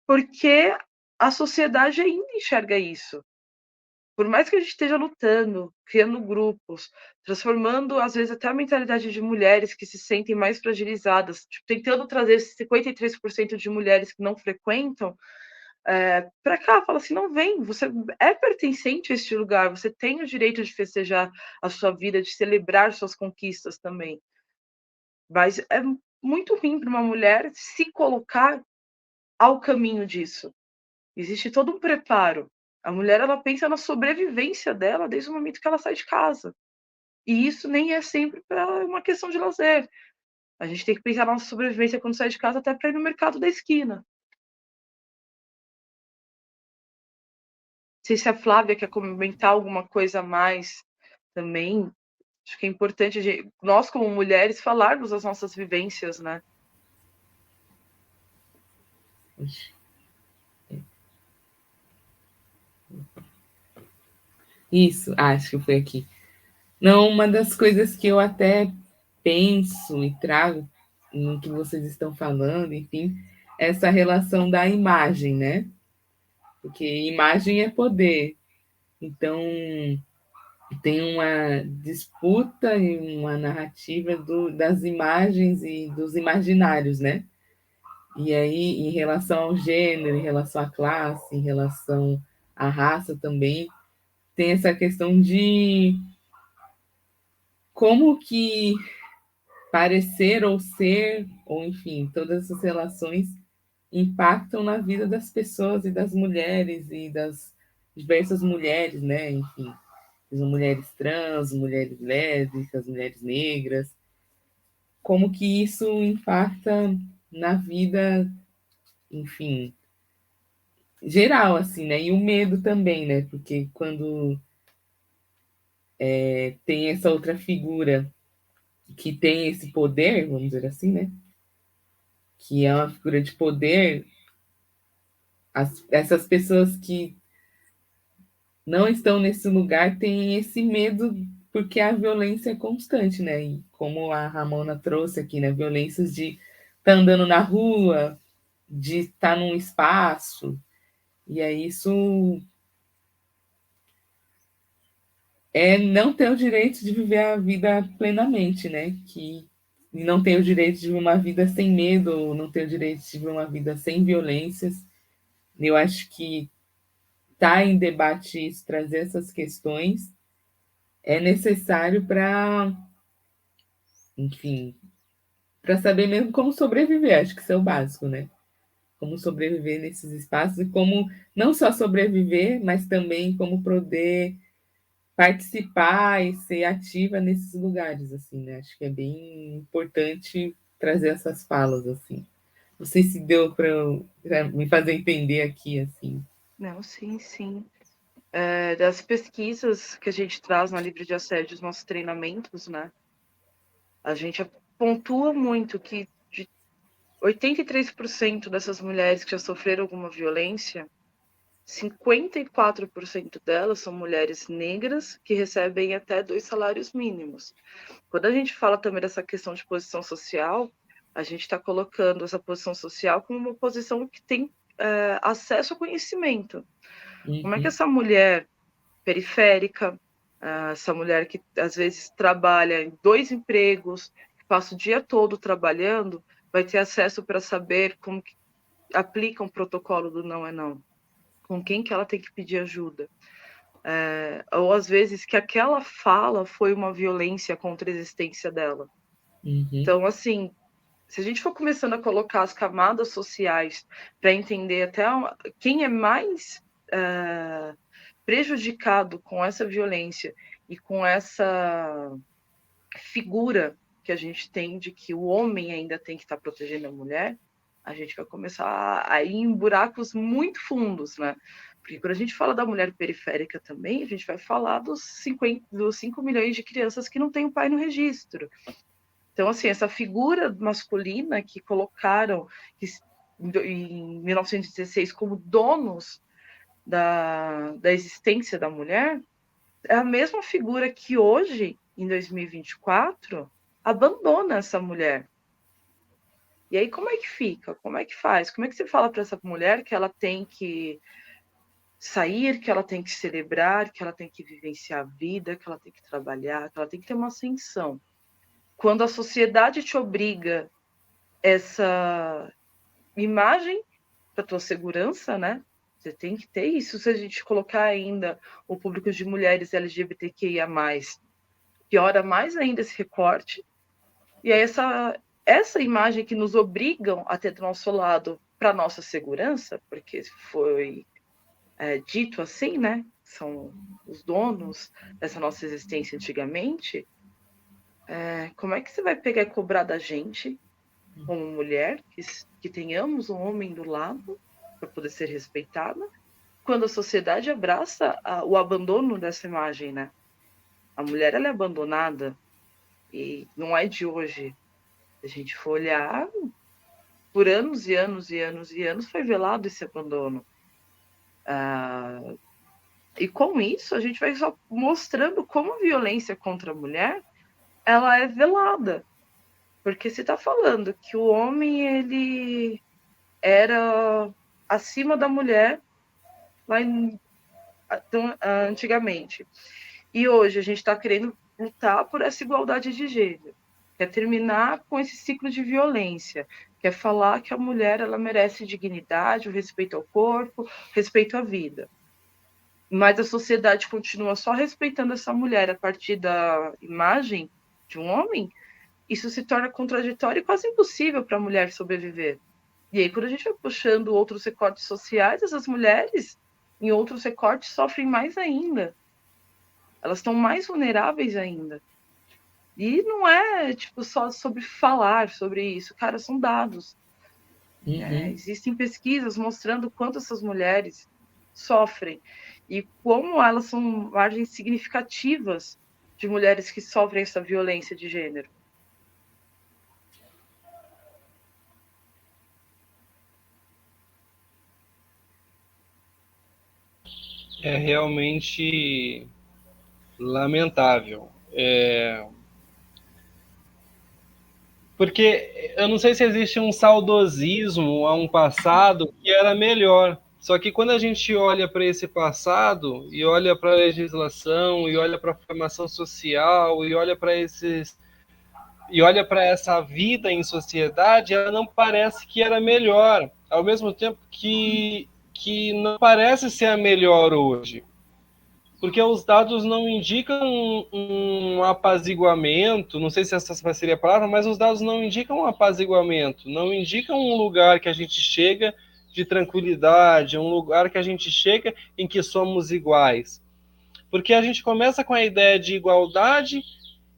porque a sociedade ainda enxerga isso. Por mais que a gente esteja lutando, criando grupos, transformando às vezes até a mentalidade de mulheres que se sentem mais fragilizadas, tipo, tentando trazer esses 53% de mulheres que não frequentam para cá, fala assim, não vem, você é pertencente a este lugar, você tem o direito de festejar a sua vida, de celebrar suas conquistas também. Mas é muito ruim para uma mulher se colocar ao caminho disso. Existe todo um preparo. A mulher ela pensa na sobrevivência dela desde o momento que ela sai de casa. E isso nem é sempre para uma questão de lazer. A gente tem que pensar na nossa sobrevivência quando sai de casa até para ir no mercado da esquina. Não sei se a Flávia quer comentar alguma coisa a mais também. Acho que é importante nós, como mulheres, falarmos das nossas vivências, né? Isso, acho que foi aqui. Não, uma das coisas que eu até penso e trago no que vocês estão falando, enfim, essa relação da imagem, né? Porque imagem é poder. Então, tem uma disputa e uma narrativa das imagens e dos imaginários, né? E aí, em relação ao gênero, em relação à classe, em relação à raça também, tem essa questão de como que parecer ou ser, ou enfim, todas essas relações impactam na vida das pessoas e das mulheres e das diversas mulheres, né? Enfim, mulheres trans, mulheres lésbicas, mulheres negras, como que isso impacta na vida, enfim, geral, assim, né? E o medo também, né? Porque quando tem essa outra figura que tem esse poder, vamos dizer assim, né? Que é uma figura de poder, essas pessoas que não estão nesse lugar têm esse medo porque a violência é constante, né? E como a Ramona trouxe aqui, né? Violências de estar andando na rua, de estar num espaço, e aí isso é não ter o direito de viver a vida plenamente, né? Que não ter o direito de viver uma vida sem medo, ou não ter o direito de viver uma vida sem violências. Eu acho que estar em debate isso, trazer essas questões, é necessário para, enfim, para saber mesmo como sobreviver. Acho que isso é o básico, né? Como sobreviver nesses espaços e como não só sobreviver, mas também como poder participar e ser ativa nesses lugares, assim, né? Acho que é bem importante trazer essas falas, assim. Não sei se deu para me fazer entender aqui, assim. Não, sim, sim. das pesquisas que a gente traz na Livre de Assédio, os nossos treinamentos, né? A gente pontua muito que de 83% dessas mulheres que já sofreram alguma violência, 54% delas são mulheres negras que recebem até 2 salários mínimos. Quando a gente fala também dessa questão de posição social, a gente está colocando essa posição social como uma posição que tem acesso ao conhecimento. Como é que essa mulher periférica, essa mulher que às vezes trabalha em 2 empregos, passa o dia todo trabalhando, vai ter acesso para saber como que aplica um protocolo do não é não? Com quem que ela tem que pedir ajuda? Ou às vezes que aquela fala foi uma violência contra a existência dela. Então, assim, se a gente for começando a colocar as camadas sociais para entender até quem é mais prejudicado com essa violência e com essa figura que a gente tem de que o homem ainda tem que estar protegendo a mulher, a gente vai começar a ir em buracos muito fundos, né? Porque quando a gente fala da mulher periférica também, a gente vai falar dos 5 milhões de crianças que não têm o pai no registro. Então, assim, essa figura masculina que colocaram em 1916 como donos da existência da mulher, é a mesma figura que hoje, em 2024, abandona essa mulher. E aí, como é que fica? Como é que faz? Como é que você fala para essa mulher que ela tem que sair, que ela tem que celebrar, que ela tem que vivenciar a vida, que ela tem que trabalhar, que ela tem que ter uma ascensão? Quando a sociedade te obriga essa imagem para tua segurança, né? Você tem que ter isso. Se a gente colocar ainda o público de mulheres LGBTQIA+, piora mais ainda esse recorte. E aí essa imagem que nos obrigam a ter do nosso lado para nossa segurança, porque foi dito assim, né? São os donos dessa nossa existência antigamente. Como é que você vai pegar e cobrar da gente, como mulher, que tenhamos um homem do lado para poder ser respeitada, quando a sociedade abraça o abandono dessa imagem, né? A mulher, ela é abandonada, e não é de hoje. Se a gente for olhar, por anos e anos e anos e anos foi velado esse abandono. E com isso, a gente vai só mostrando como a violência contra a mulher, ela é velada. Porque se está falando que o homem, ele era acima da mulher lá antigamente. E hoje a gente está querendo lutar por essa igualdade de gênero. Quer terminar com esse ciclo de violência. Quer falar que a mulher, ela merece dignidade, o respeito ao corpo, respeito à vida. Mas a sociedade continua só respeitando essa mulher a partir da imagem de um homem. Isso se torna contraditório e quase impossível para a mulher sobreviver. E aí, quando a gente vai puxando outros recortes sociais, essas mulheres, em outros recortes, sofrem mais ainda. Elas estão mais vulneráveis ainda. E não é só sobre falar sobre isso. Cara, são dados. Existem pesquisas mostrando quanto essas mulheres sofrem e como elas são margens significativas de mulheres que sofrem essa violência de gênero. É realmente lamentável. Porque eu não sei se existe um saudosismo a um passado que era melhor. Só que quando a gente olha para esse passado e olha para a legislação e olha para a formação social e olha para essa vida em sociedade, ela não parece que era melhor, ao mesmo tempo que não parece ser a melhor hoje. Porque os dados não indicam um apaziguamento, não sei se essa seria a palavra, mas os dados não indicam um apaziguamento, não indicam um lugar que a gente chega de tranquilidade, um lugar que a gente chega em que somos iguais. Porque a gente começa com a ideia de igualdade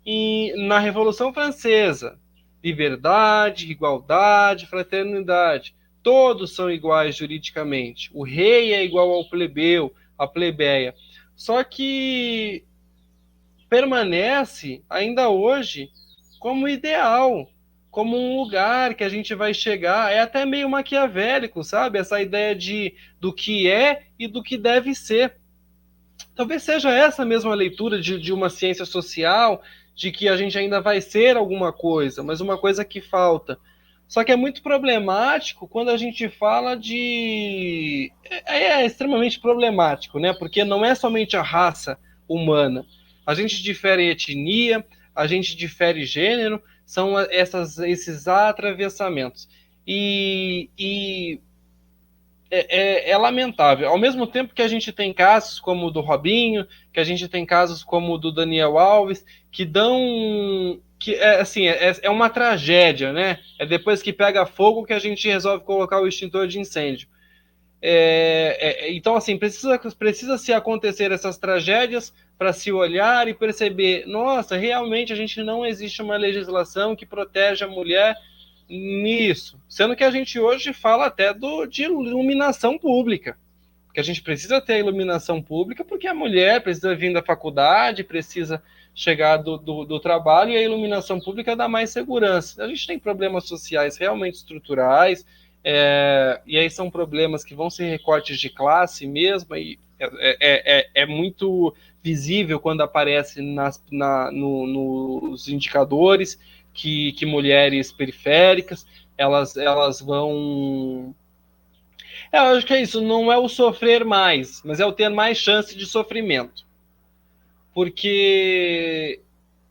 e na Revolução Francesa, liberdade, igualdade, fraternidade. Todos são iguais juridicamente. O rei é igual ao plebeu, a plebeia. Só que permanece ainda hoje como ideal, como um lugar que a gente vai chegar, é até meio maquiavélico, sabe? Essa ideia do que é e do que deve ser. Talvez seja essa mesma leitura de uma ciência social, de que a gente ainda vai ser alguma coisa, mas uma coisa que falta. Só que é muito problemático quando a gente fala de... É extremamente problemático, né? Porque não é somente a raça humana. A gente difere etnia, a gente difere gênero, são esses atravessamentos. E é lamentável. Ao mesmo tempo que a gente tem casos como o do Robinho, que a gente tem casos como o do Daniel Alves, que dão... que assim, é uma tragédia, né? É depois que pega fogo que a gente resolve colocar o extintor de incêndio. Então, assim, precisa se acontecer essas tragédias para se olhar e perceber, nossa, realmente a gente não existe uma legislação que protege a mulher nisso. Sendo que a gente hoje fala até de iluminação pública. Porque a gente precisa ter a iluminação pública porque a mulher precisa vir da faculdade, precisa chegar do trabalho, e a iluminação pública dá mais segurança. A gente tem problemas sociais realmente estruturais, e aí são problemas que vão ser recortes de classe mesmo, e é muito visível quando aparece nos indicadores que mulheres periféricas, elas vão... eu acho que é isso, não é o sofrer mais, mas é o ter mais chance de sofrimento. Porque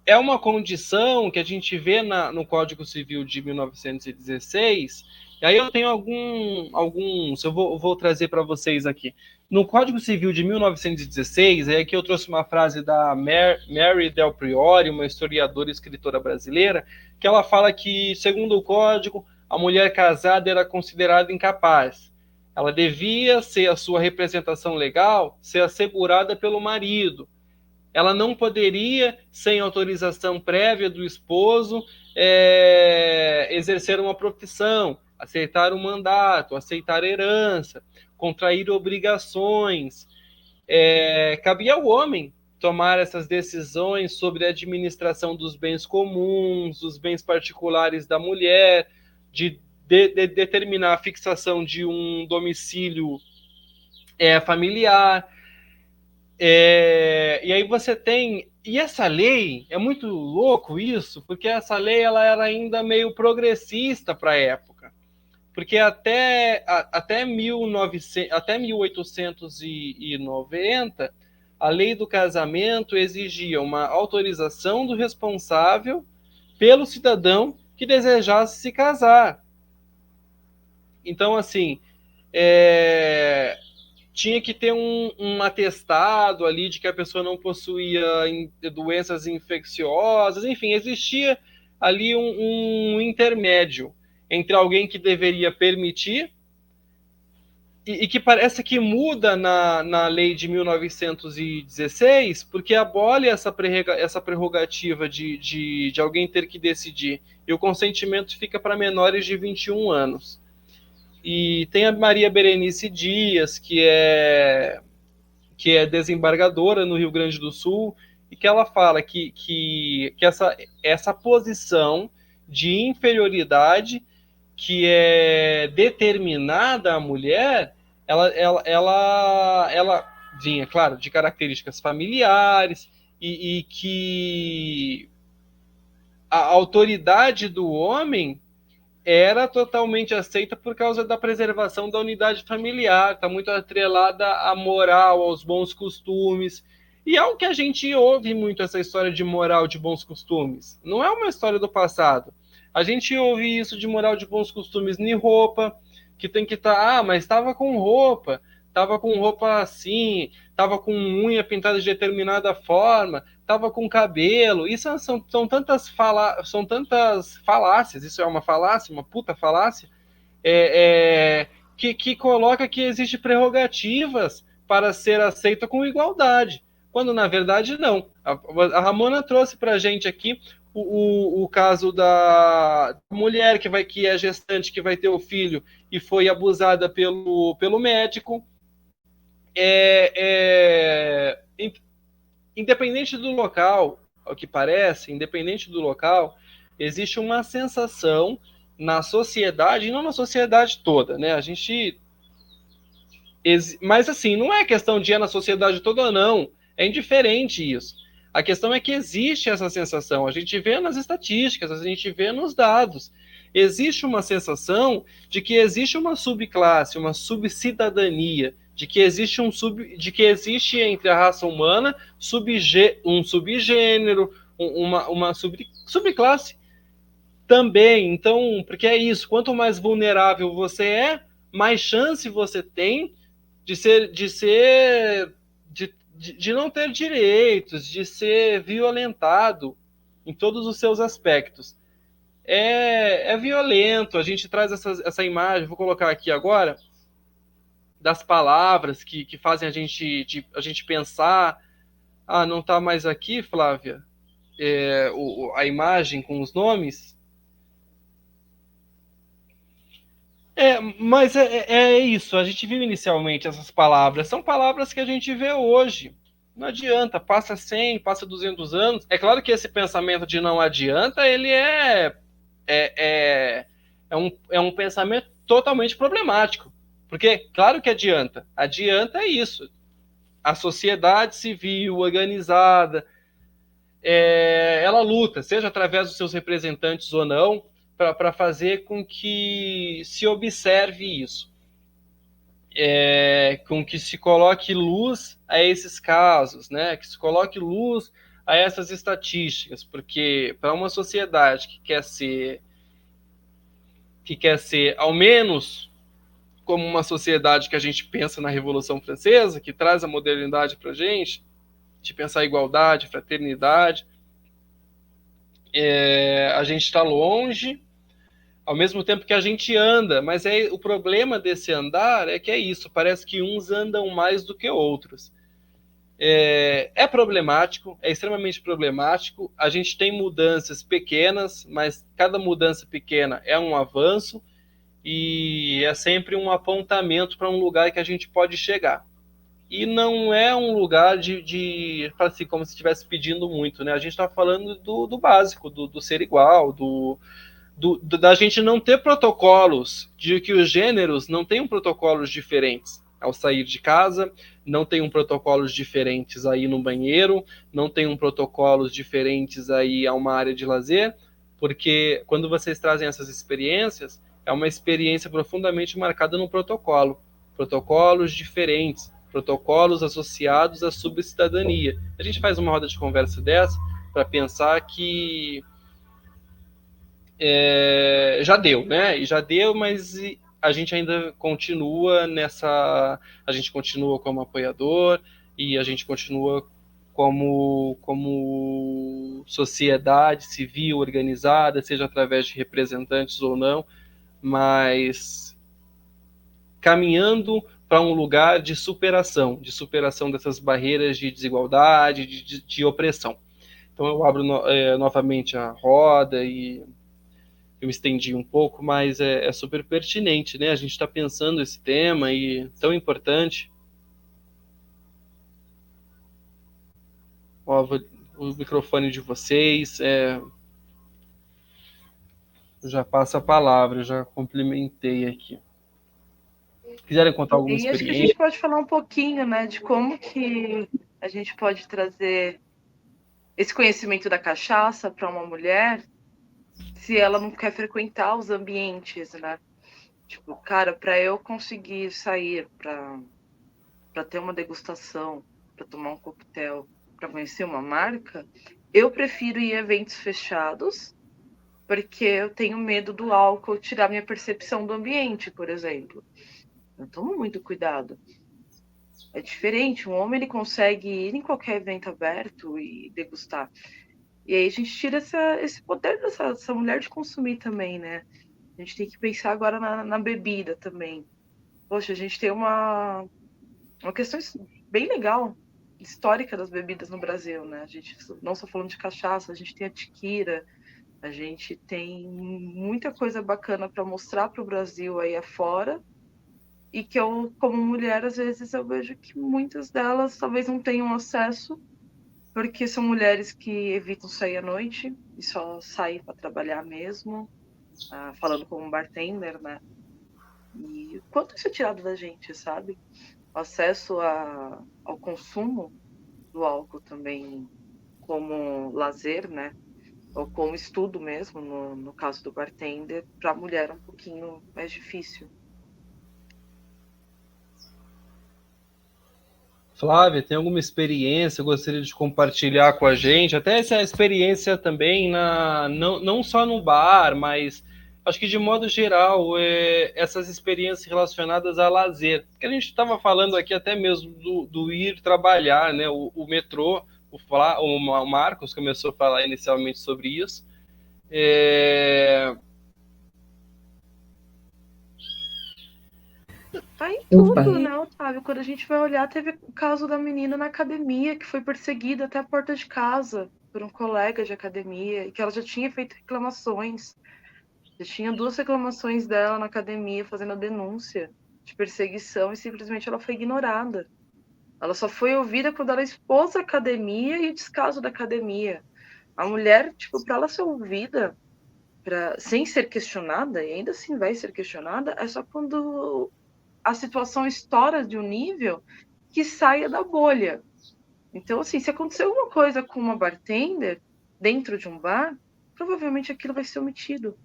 é uma condição que a gente vê no Código Civil de 1916, e aí eu tenho alguns eu vou trazer para vocês aqui. No Código Civil de 1916, é que eu trouxe uma frase da Mary Del Priore, uma historiadora e escritora brasileira, que ela fala que, segundo o Código, a mulher casada era considerada incapaz. Ela devia ser a sua representação legal, ser assegurada pelo marido. Ela não poderia, sem autorização prévia do esposo, exercer uma profissão, aceitar um mandato, aceitar herança, contrair obrigações. Cabia ao homem tomar essas decisões sobre a administração dos bens comuns, dos bens particulares da mulher, de determinar a fixação de um domicílio familiar. E aí você tem... E essa lei, é muito louco isso, porque essa lei ela era ainda meio progressista para a época. Porque até 1890, a lei do casamento exigia uma autorização do responsável pelo cidadão que desejasse se casar. Então, assim... tinha que ter um atestado ali de que a pessoa não possuía doenças infecciosas, enfim, existia ali um intermédio entre alguém que deveria permitir e que parece que muda na lei de 1916, porque abole essa prerrogativa de alguém ter que decidir, e o consentimento fica para menores de 21 anos. E tem a Maria Berenice Dias, que é desembargadora no Rio Grande do Sul, e que ela fala que essa posição de inferioridade que é determinada à mulher, ela vinha, claro, de características familiares, e que a autoridade do homem era totalmente aceita por causa da preservação da unidade familiar, está muito atrelada à moral, aos bons costumes, e é o que a gente ouve muito, essa história de moral, de bons costumes. Não é uma história do passado. A gente ouve isso de moral, de bons costumes em roupa, que tem que estar, mas estava com roupa assim, estava com unha pintada de determinada forma, estava com cabelo. Isso são tantas falácias, isso é uma falácia, uma puta falácia, que coloca que existe prerrogativas para ser aceita com igualdade, quando na verdade não. A Ramona trouxe para a gente aqui o caso da mulher que é gestante, que vai ter o filho e foi abusada pelo médico. Independente do local, ao que parece, independente do local, existe uma sensação na sociedade, e não na sociedade toda, né? A gente... Mas, assim, não é questão de na sociedade toda ou não. É indiferente isso. A questão é que existe essa sensação. A gente vê nas estatísticas, a gente vê nos dados. Existe uma sensação de que existe uma subclasse, uma subcidadania, de que existe entre a raça humana um subgênero, uma subclasse também. Então, porque é isso, quanto mais vulnerável você é, mais chance você tem de não ter direitos, de ser violentado em todos os seus aspectos. É violento. A gente traz essa imagem, vou colocar aqui agora, das palavras que fazem a gente pensar. Ah, não está mais aqui, Flávia? A imagem com os nomes? Mas é isso. A gente viu inicialmente essas palavras. São palavras que a gente vê hoje. Não adianta. Passa 100, passa 200 anos. É claro que esse pensamento de não adianta, ele é um pensamento totalmente problemático. Porque, claro que adianta. Adianta é isso. A sociedade civil organizada, ela luta, seja através dos seus representantes ou não, para fazer com que se observe isso, com que se coloque luz a esses casos, né? Que se coloque luz a essas estatísticas, porque para uma sociedade que quer ser ao menos como uma sociedade que a gente pensa na Revolução Francesa, que traz a modernidade para a gente, de pensar igualdade, fraternidade, a gente está longe, ao mesmo tempo que a gente anda, mas o problema desse andar é que é isso, parece que uns andam mais do que outros. É problemático, é extremamente problemático. A gente tem mudanças pequenas, mas cada mudança pequena é um avanço e é sempre um apontamento para um lugar que a gente pode chegar. E não é um lugar assim, como se estivesse pedindo muito, né? A gente está falando do básico, do ser igual, da gente não ter protocolos, de que os gêneros não tenham protocolos diferentes ao sair de casa, não tenham protocolos diferentes aí no banheiro, não tenham protocolos diferentes aí a uma área de lazer, porque quando vocês trazem essas experiências, é uma experiência profundamente marcada no protocolo, protocolos diferentes, protocolos associados à subcidadania. A gente faz uma roda de conversa dessa para pensar que já deu, né? E já deu, mas a gente ainda continua a gente continua como apoiador e a gente continua como sociedade civil organizada, seja através de representantes ou não, mas caminhando para um lugar de superação dessas barreiras de desigualdade, de opressão. Então eu abro novamente a roda e eu estendi um pouco, mas é super pertinente, né? A gente está pensando esse tema e tão importante. Ó, o microfone de vocês, eu já passo a palavra, eu já complementei aqui. Quiserem contar alguma experiência? E acho que a gente pode falar um pouquinho, né, de como que a gente pode trazer esse conhecimento da cachaça para uma mulher se ela não quer frequentar os ambientes, né? Tipo, cara, para eu conseguir sair para ter uma degustação, para tomar um coquetel, para conhecer uma marca, eu prefiro ir a eventos fechados, porque eu tenho medo do álcool tirar minha percepção do ambiente, por exemplo. Eu tomo muito cuidado. É diferente, um homem ele consegue ir em qualquer evento aberto e degustar. E aí a gente tira esse poder dessa mulher de consumir também, né? A gente tem que pensar agora na bebida também. Poxa, a gente tem uma questão bem legal, histórica das bebidas no Brasil, né? A gente não só falando de cachaça, a gente tem a tequila, a gente tem muita coisa bacana para mostrar para o Brasil aí afora. e que eu, como mulher, às vezes eu vejo que muitas delas talvez não tenham acesso, porque são mulheres que evitam sair à noite e só saem para trabalhar mesmo, falando como bartender, né? E o quanto isso é tirado da gente, sabe? O acesso ao consumo do álcool também como lazer, né? Ou como estudo mesmo, no caso do bartender, para a mulher é um pouquinho mais difícil. Flávia, tem alguma experiência, gostaria de compartilhar com a gente? Até essa experiência também, não só no bar, mas acho que de modo geral, essas experiências relacionadas a lazer. Que a gente estava falando aqui até mesmo do ir trabalhar, né? O metrô, o Marcos começou a falar inicialmente sobre isso. Tá em Opa. tudo, né, Otávio? Quando a gente vai olhar, teve o caso da menina na academia que foi perseguida até a porta de casa por um colega de academia e que ela já tinha feito reclamações. Já tinha 2 reclamações dela na academia fazendo a denúncia de perseguição e simplesmente ela foi ignorada. Ela só foi ouvida quando ela expôs a academia e o descaso da academia. A mulher, tipo, para ela ser ouvida, sem ser questionada, e ainda assim vai ser questionada, é só quando a situação estoura de um nível que saia da bolha. Então, assim, se acontecer alguma coisa com uma bartender dentro de um bar, provavelmente aquilo vai ser omitido.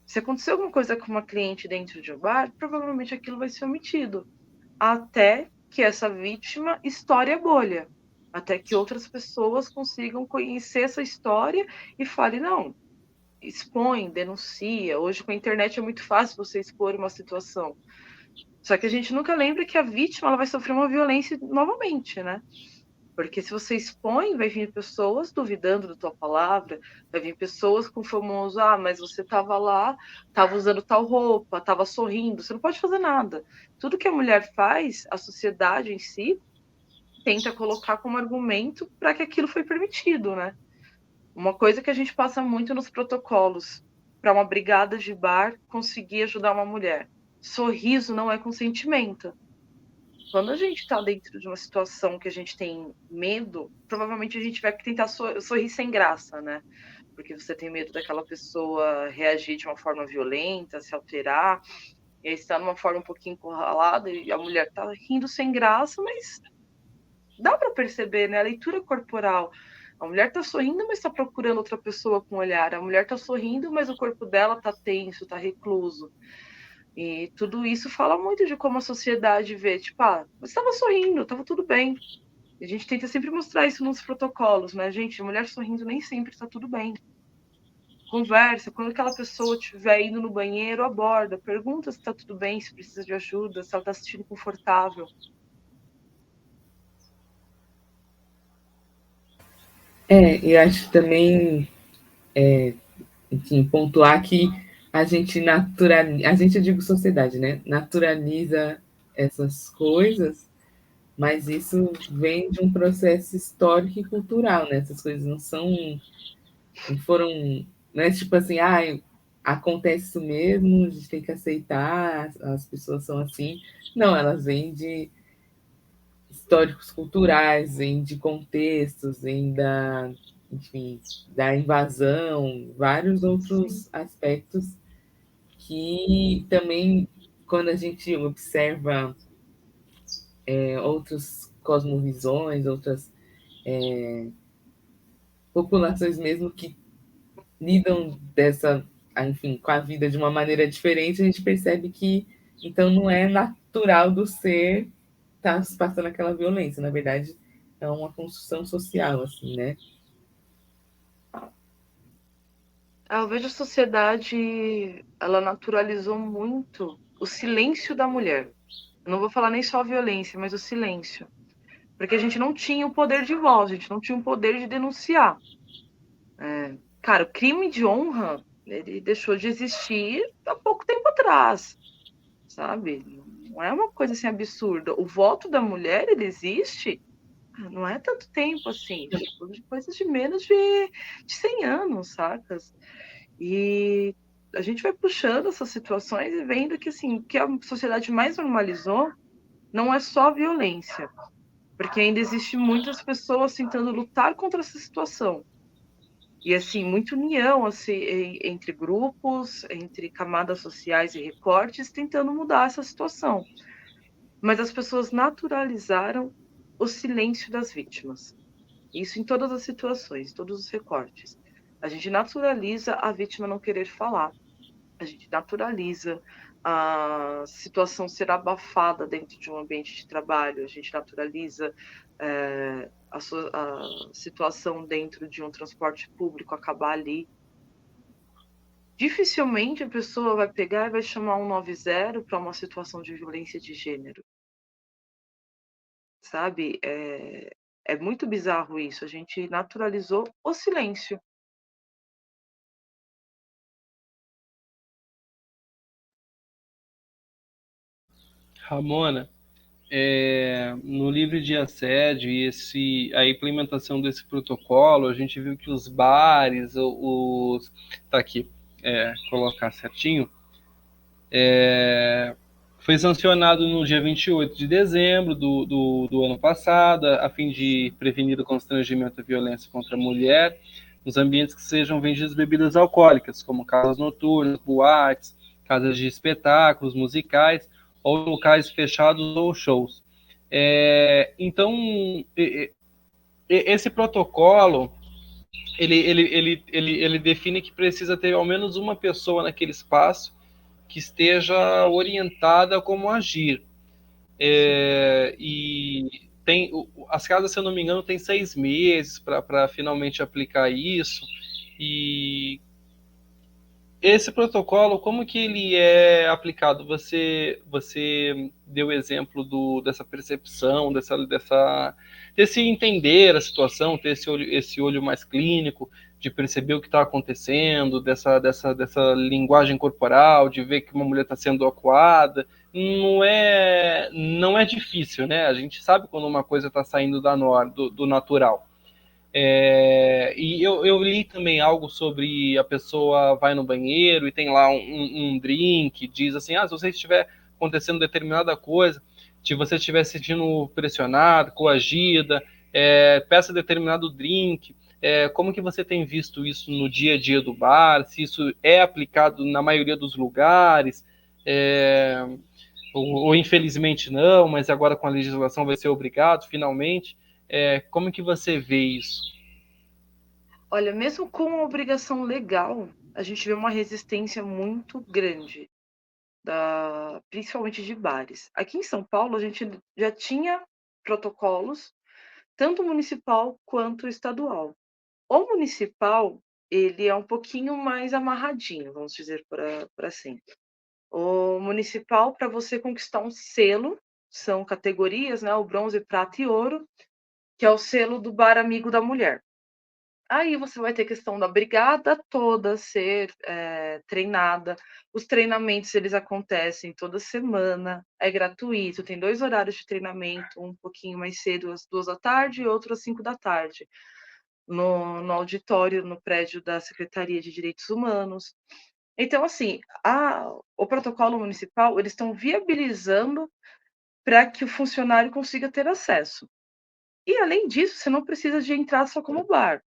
Se acontecer alguma coisa com uma cliente dentro de um bar, provavelmente aquilo vai ser omitido. Até que essa vítima estoure a bolha. Até que outras pessoas consigam conhecer essa história e fale, não, expõe, denuncia. Hoje com a internet é muito fácil você expor uma situação. Só que a gente nunca lembra que a vítima ela vai sofrer uma violência novamente, né? Porque se você expõe, vai vir pessoas duvidando da tua palavra, vai vir pessoas com o famoso, mas você estava lá, estava usando tal roupa, estava sorrindo, você não pode fazer nada. Tudo que a mulher faz, a sociedade em si, tenta colocar como argumento para que aquilo foi permitido, né? Uma coisa que a gente passa muito nos protocolos, para uma brigada de bar conseguir ajudar uma mulher. Sorriso não é consentimento. Quando a gente está dentro de uma situação que a gente tem medo, provavelmente a gente vai tentar sorrir sem graça, né? Porque você tem medo daquela pessoa reagir de uma forma violenta, se alterar, e aí está numa forma um pouquinho encurralada e a mulher está rindo sem graça, mas dá para perceber, né? A leitura corporal. A mulher está sorrindo, mas está procurando outra pessoa com o olhar. A mulher está sorrindo, mas o corpo dela está tenso, está recluso. E tudo isso fala muito de como a sociedade vê, tipo, você estava sorrindo, estava tudo bem. E a gente tenta sempre mostrar isso nos protocolos, né, gente? A mulher sorrindo nem sempre está tudo bem. Conversa, quando aquela pessoa estiver indo no banheiro, aborda, pergunta se está tudo bem, se precisa de ajuda, se ela está se sentindo confortável. E acho também, enfim, pontuar que a gente naturaliza, a gente, eu digo sociedade, né? Naturaliza essas coisas, mas isso vem de um processo histórico e cultural, né? Essas coisas não foram, não é tipo assim, acontece isso mesmo, a gente tem que aceitar, as pessoas são assim. Não, elas vêm de históricos culturais, vêm de contextos, vêm enfim, da invasão, vários outros aspectos que também, quando a gente observa outras cosmovisões, outras populações mesmo que lidam enfim, com a vida de uma maneira diferente, a gente percebe que então não é natural do ser estar passando aquela violência, na verdade é uma construção social, assim, né? Eu vejo a sociedade, ela naturalizou muito o silêncio da mulher. Eu não vou falar nem só a violência, mas o silêncio. Porque a gente não tinha o poder de voz, a gente não tinha o poder de denunciar. Cara, o crime de honra, ele deixou de existir há pouco tempo atrás, sabe? Não é uma coisa assim absurda. O voto da mulher, ele existe, não é tanto tempo assim, tipo, de coisas de menos de 100 anos, sacas? E a gente vai puxando essas situações e vendo que, assim, o que a sociedade mais normalizou não é só violência, porque ainda existe muitas pessoas tentando lutar contra essa situação. E, assim, muita união assim, entre grupos, entre camadas sociais e recortes, tentando mudar essa situação. Mas as pessoas naturalizaram o silêncio das vítimas. Isso em todas as situações, todos os recortes. A gente naturaliza a vítima não querer falar. A gente naturaliza a situação ser abafada dentro de um ambiente de trabalho. A gente naturaliza a situação dentro de um transporte público acabar ali. Dificilmente a pessoa vai pegar e vai chamar 190 para uma situação de violência de gênero. Sabe? É muito bizarro isso. A gente naturalizou o silêncio. Ramona, no livro de assédio e a implementação desse protocolo, a gente viu que os bares, tá aqui, colocar certinho, foi sancionado no dia 28 de dezembro do ano passado, a fim de prevenir o constrangimento e violência contra a mulher nos ambientes que sejam vendidas bebidas alcoólicas, como casas noturnas, boates, casas de espetáculos musicais ou locais fechados ou shows. Então, esse protocolo, ele define que precisa ter ao menos uma pessoa naquele espaço que esteja orientada a como agir. E as casas, se eu não me engano, tem 6 meses para finalmente aplicar isso. E esse protocolo, como que ele é aplicado? Você deu o exemplo dessa percepção, desse entender a situação, ter esse olho mais clínico, de perceber o que está acontecendo, dessa linguagem corporal, de ver que uma mulher está sendo acuada. Não é difícil, né? A gente sabe quando uma coisa está saindo do natural. E eu li também algo sobre a pessoa vai no banheiro e tem lá um drink, diz assim, se você estiver acontecendo determinada coisa, se você estiver se sentindo pressionada, coagida, peça determinado drink. Como que você tem visto isso no dia a dia do bar? Se isso é aplicado na maioria dos lugares? Ou infelizmente não, mas agora com a legislação vai ser obrigado, finalmente. Como que você vê isso? Olha, mesmo com a obrigação legal, a gente vê uma resistência muito grande, principalmente de bares. Aqui em São Paulo, a gente já tinha protocolos, tanto municipal quanto estadual. O municipal, ele é um pouquinho mais amarradinho, vamos dizer por assim. O municipal, para você conquistar um selo, são categorias, né? O bronze, prata e ouro, que é o selo do bar amigo da mulher. Aí você vai ter questão da brigada toda ser treinada. Os treinamentos, eles acontecem toda semana, é gratuito, tem 2 horários de treinamento, um pouquinho mais cedo, às 14h, e outro às 17h, no auditório, no prédio da Secretaria de Direitos Humanos. Então, assim, o protocolo municipal, eles estão viabilizando para que o funcionário consiga ter acesso. E, além disso, você não precisa de entrar só como bar.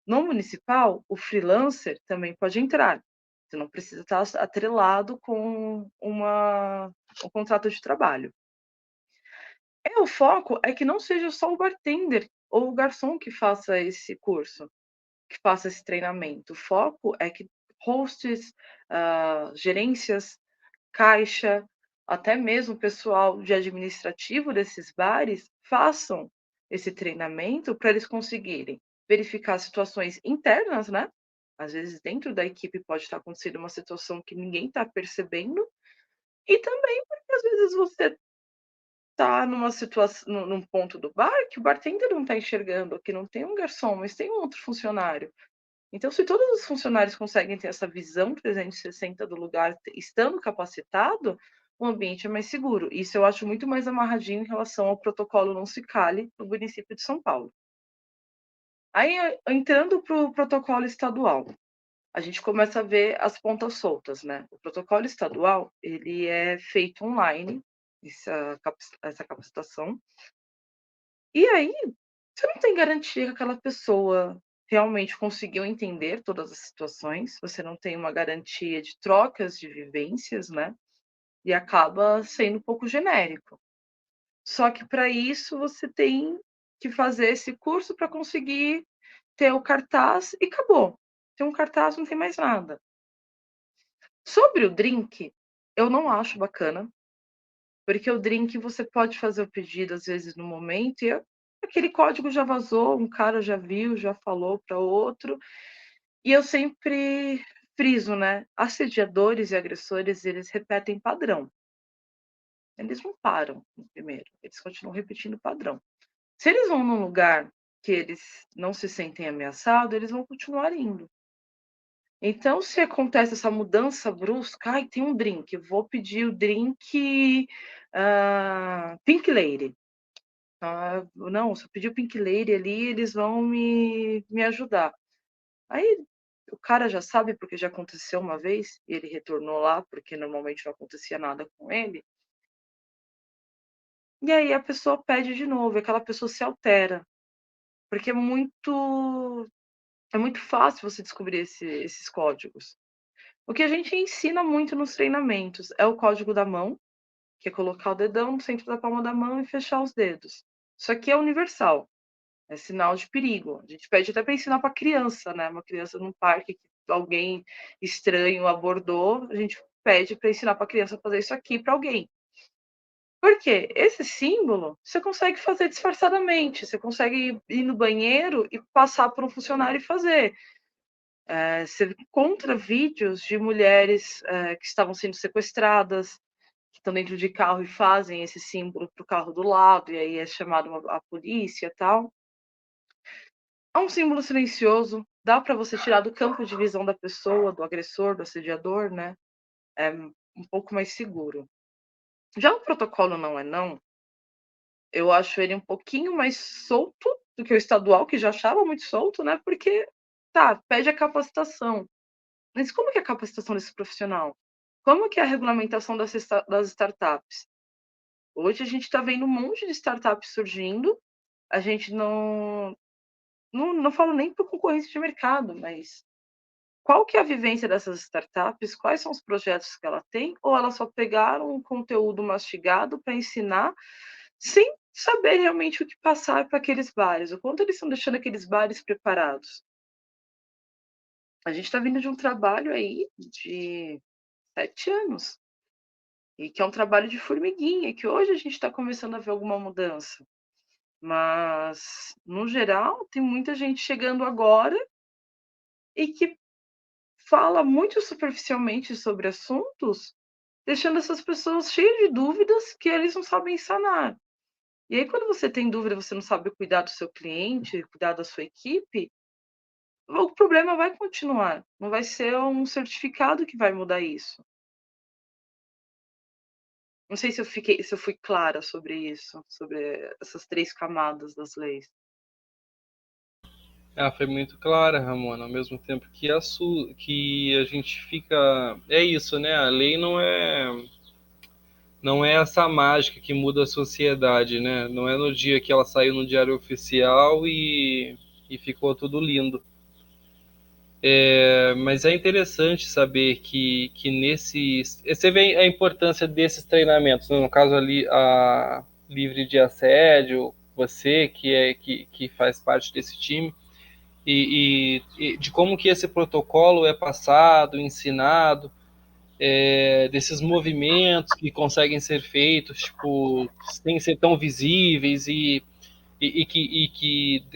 No municipal, o freelancer também pode entrar. Você não precisa estar atrelado com um contrato de trabalho. O foco é que não seja só o bartender ou o garçom que faça esse curso, que faça esse treinamento. O foco é que hosts, gerências, caixa, até mesmo o pessoal de administrativo desses bares façam esse treinamento para eles conseguirem verificar situações internas, né? Às vezes dentro da equipe pode estar acontecendo uma situação que ninguém está percebendo, e também porque às vezes você está numa situação, num ponto do bar que o bartender não está enxergando, que não tem um garçom, mas tem um outro funcionário. Então, se todos os funcionários conseguem ter essa visão 360 do lugar, estando capacitado, o ambiente é mais seguro. Isso eu acho muito mais amarradinho em relação ao protocolo Não Se Cale no município de São Paulo. Aí, entrando para o protocolo estadual. a gente começa a ver as pontas soltas, né? O protocolo estadual, ele é feito online, essa capacitação, e aí você não tem garantia que aquela pessoa realmente conseguiu entender todas as situações, você não tem uma garantia de trocas de vivências, né? E acaba sendo um pouco genérico. Só que para isso você tem que fazer esse curso para conseguir ter o cartaz e acabou. Tem um cartaz, não tem mais nada. Sobre o drink, eu não acho bacana, porque o drink você pode fazer o pedido às vezes no momento e aquele código já vazou, um cara já viu, já falou para outro. E eu sempre friso, né? Assediadores e agressores, eles repetem padrão. Eles não param no primeiro, eles continuam repetindo o padrão. Se eles vão num lugar que eles não se sentem ameaçados, eles vão continuar indo. Então, se acontece essa mudança brusca, ai, tem um drink, vou pedir o drink Pink Lady. Não, se eu pedir o Pink Lady ali, eles vão me ajudar. Aí o cara já sabe porque já aconteceu uma vez, e ele retornou lá, porque normalmente não acontecia nada com ele. E aí a pessoa pede de novo, e aquela pessoa se altera. Porque é muito fácil você descobrir esses códigos. O que a gente ensina muito nos treinamentos é o código da mão, que é colocar o dedão no centro da palma da mão e fechar os dedos. Isso aqui é universal, é sinal de perigo. A gente pede até para ensinar para criança, né? Uma criança num parque que alguém estranho abordou, a gente pede para ensinar para a criança a fazer isso aqui para alguém. Por quê? Esse símbolo você consegue fazer disfarçadamente, você consegue ir no banheiro e passar por um funcionário e fazer. Você encontra vídeos de mulheres que estavam sendo sequestradas, que estão dentro de carro e fazem esse símbolo para o carro do lado, e aí é chamado a polícia e tal. É um símbolo silencioso, dá para você tirar do campo de visão da pessoa, do agressor, do assediador, né? É um pouco mais seguro. Já o protocolo não é não, eu acho ele um pouquinho mais solto do que o estadual, que já achava muito solto, né? Porque, tá, pede a capacitação. Mas como que é a capacitação desse profissional? Como que é a regulamentação das startups? Hoje a gente está vendo um monte de startups surgindo, a gente não falo nem por concorrência de mercado, mas qual que é a vivência dessas startups? Quais são os projetos que ela tem? Ou elas só pegaram um conteúdo mastigado para ensinar sem saber realmente o que passar para aqueles bares, o quanto eles estão deixando aqueles bares preparados. A gente está vindo de um trabalho aí de 7 anos, e que é um trabalho de formiguinha, que hoje a gente está começando a ver alguma mudança. Mas, no geral, tem muita gente chegando agora e que fala muito superficialmente sobre assuntos, deixando essas pessoas cheias de dúvidas que eles não sabem sanar. E aí, quando você tem dúvida, você não sabe cuidar do seu cliente, cuidar da sua equipe, o problema vai continuar. Não vai ser um certificado que vai mudar isso. Não sei se eu fui clara sobre isso, sobre essas 3 camadas das leis. Foi muito clara, Ramona, ao mesmo tempo que que a gente fica... É isso, né? A lei não é essa mágica que muda a sociedade, né? Não é no dia que ela saiu no Diário Oficial e ficou tudo lindo. Mas é interessante saber que nesses... Você vê a importância desses treinamentos, né? No caso ali, a Livre de Assédio, você que faz parte desse time, e de como que esse protocolo é passado, ensinado, desses movimentos que conseguem ser feitos, tipo, sem ser tão visíveis que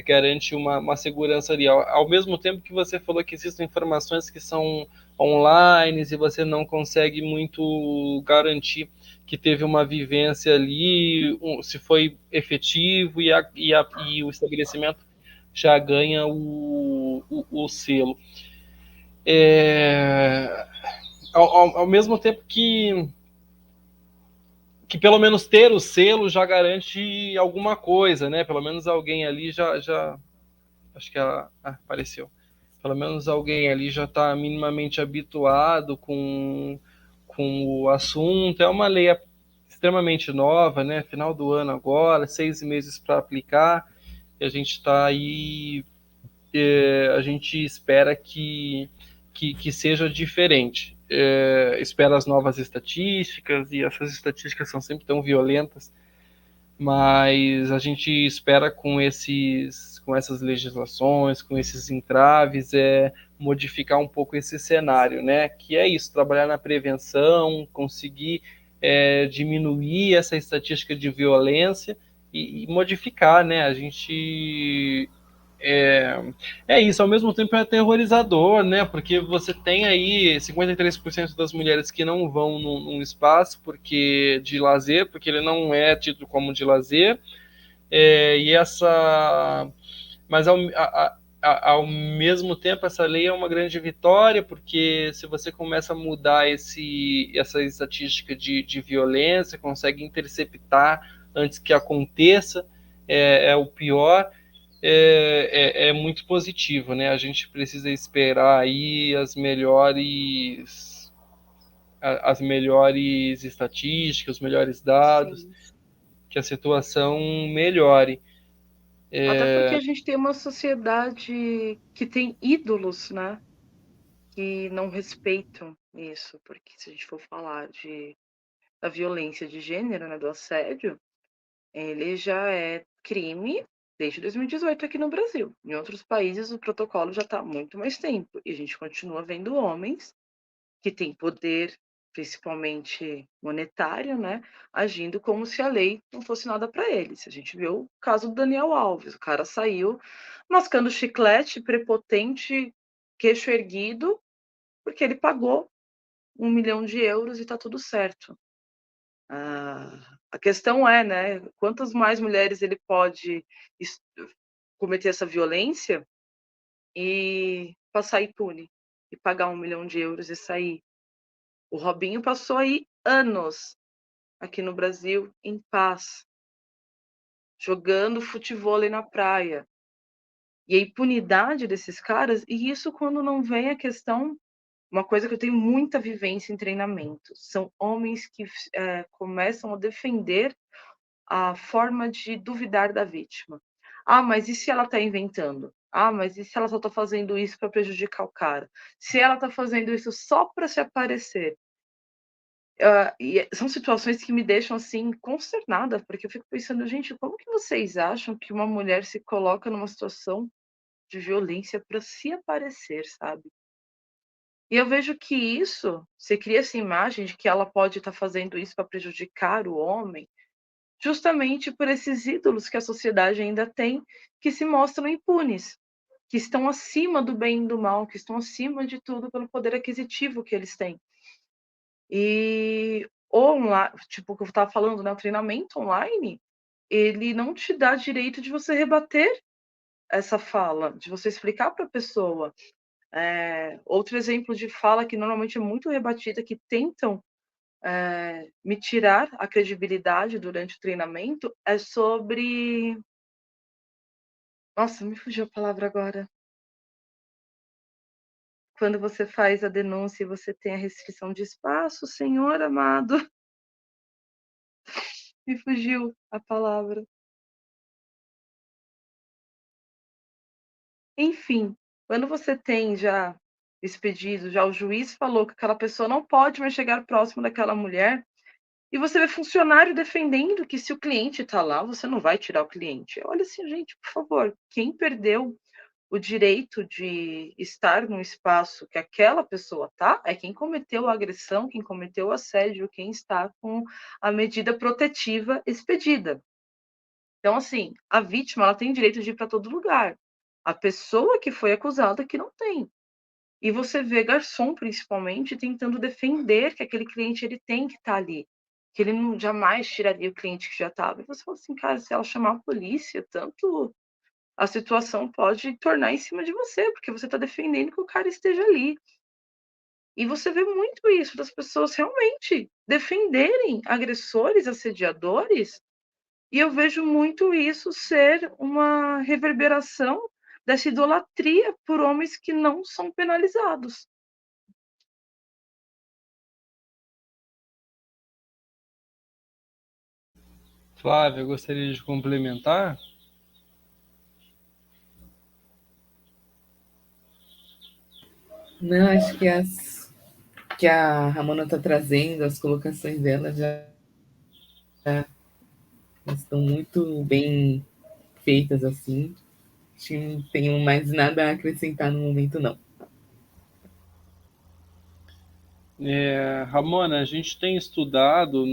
garante uma segurança ali. Ao mesmo tempo que você falou que existem informações que são online e você não consegue muito garantir que teve uma vivência ali, se foi efetivo e o estabelecimento já ganha o selo. Ao mesmo tempo que pelo menos ter o selo já garante alguma coisa, né? Pelo menos alguém ali já acho que apareceu. pelo menos alguém ali já está minimamente habituado com o assunto. É uma lei extremamente nova, né? Final do ano agora, 6 meses para aplicar, e a gente está aí, a gente espera que seja diferente. Espera as novas estatísticas, e essas estatísticas são sempre tão violentas, mas a gente espera com essas legislações, com esses entraves, modificar um pouco esse cenário, né? Que é isso, trabalhar na prevenção, conseguir diminuir essa estatística de violência e modificar, né? A gente isso, ao mesmo tempo é aterrorizador, né? Porque você tem aí 53% das mulheres que não vão num espaço de lazer, porque ele não é tido como de lazer, e essa. Mas ao mesmo tempo, essa lei é uma grande vitória, porque se você começa a mudar essa estatística de violência, consegue interceptar antes que aconteça, o pior. É muito positivo, né? A gente precisa esperar aí as melhores estatísticas, os melhores dados, Sim. que a situação melhore. Até porque a gente tem uma sociedade que tem ídolos, né? Que não respeitam isso, porque se a gente for falar da violência de gênero, né, do assédio, ele já é crime desde 2018 aqui no Brasil. Em outros países o protocolo já está há muito mais tempo e a gente continua vendo homens que têm poder, principalmente monetário, né, agindo como se a lei não fosse nada para eles. A gente viu o caso do Daniel Alves, o cara saiu mascando chiclete, prepotente, queixo erguido, porque ele pagou 1 milhão de euros e está tudo certo. A questão é, né, quantas mais mulheres ele pode cometer essa violência e passar impune, e pagar 1 milhão de euros e sair. O Robinho passou aí anos aqui no Brasil em paz, jogando futevôlei na praia. E a impunidade desses caras, e isso quando não vem a questão, uma coisa que eu tenho muita vivência em treinamento, são homens que começam a defender a forma de duvidar da vítima. Ah, mas e se ela está inventando? Ah, mas e se ela só está fazendo isso para prejudicar o cara? Se ela está fazendo isso só para se aparecer? E são situações que me deixam assim consternada, porque eu fico pensando, gente, como que vocês acham que uma mulher se coloca numa situação de violência para se aparecer, sabe? E eu vejo que isso, você cria essa imagem de que ela pode estar fazendo isso para prejudicar o homem, justamente por esses ídolos que a sociedade ainda tem, que se mostram impunes, que estão acima do bem e do mal, que estão acima de tudo pelo poder aquisitivo que eles têm. E tipo o que eu estava falando, né, o treinamento online, ele não te dá direito de você rebater essa fala, de você explicar para a pessoa. Outro exemplo de fala que normalmente é muito rebatida, que tentam me tirar a credibilidade durante o treinamento, é sobre. Nossa, me fugiu a palavra agora. Quando você faz a denúncia e você tem a restrição de espaço, senhor amado. Me fugiu a palavra. Enfim, quando você tem já esse pedido, já o juiz falou que aquela pessoa não pode mais chegar próximo daquela mulher, e você vê funcionário defendendo que se o cliente está lá, você não vai tirar o cliente. Olha assim, gente, por favor, quem perdeu o direito de estar num espaço que aquela pessoa tá, é quem cometeu a agressão, quem cometeu o assédio, quem está com a medida protetiva expedida. Então, assim, a vítima ela tem direito de ir para todo lugar. A pessoa que foi acusada que não tem. E você vê garçom, principalmente, tentando defender que aquele cliente ele tem que estar ali, que ele não jamais tiraria o cliente que já estava. E você fala assim, cara, se ela chamar a polícia, tanto a situação pode tornar em cima de você, porque você está defendendo que o cara esteja ali. E você vê muito isso, das pessoas realmente defenderem agressores, assediadores, e eu vejo muito isso ser uma reverberação dessa idolatria por homens que não são penalizados. Flávia, eu gostaria de complementar. Não, acho que a Ramona está trazendo, as colocações dela já estão muito bem feitas assim. Acho que não tenho mais nada a acrescentar no momento, não. Ramona, a gente tem estudado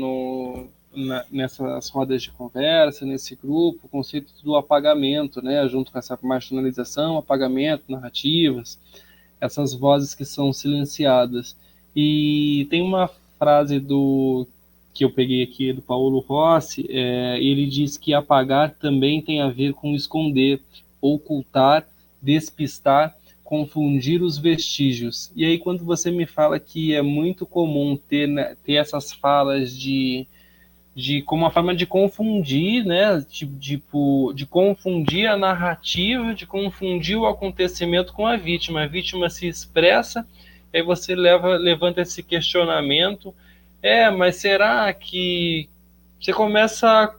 nessas rodas de conversa, nesse grupo, o conceito do apagamento, né, junto com essa marginalização, apagamento, narrativas, essas vozes que são silenciadas. E tem uma frase que eu peguei aqui do Paulo Rossi, ele diz que apagar também tem a ver com esconder, ocultar, despistar, confundir os vestígios. E aí, quando você me fala que é muito comum ter, né, ter essas falas como uma forma de confundir, né, de confundir a narrativa, de confundir o acontecimento com a vítima se expressa, aí você levanta esse questionamento, mas será que você começa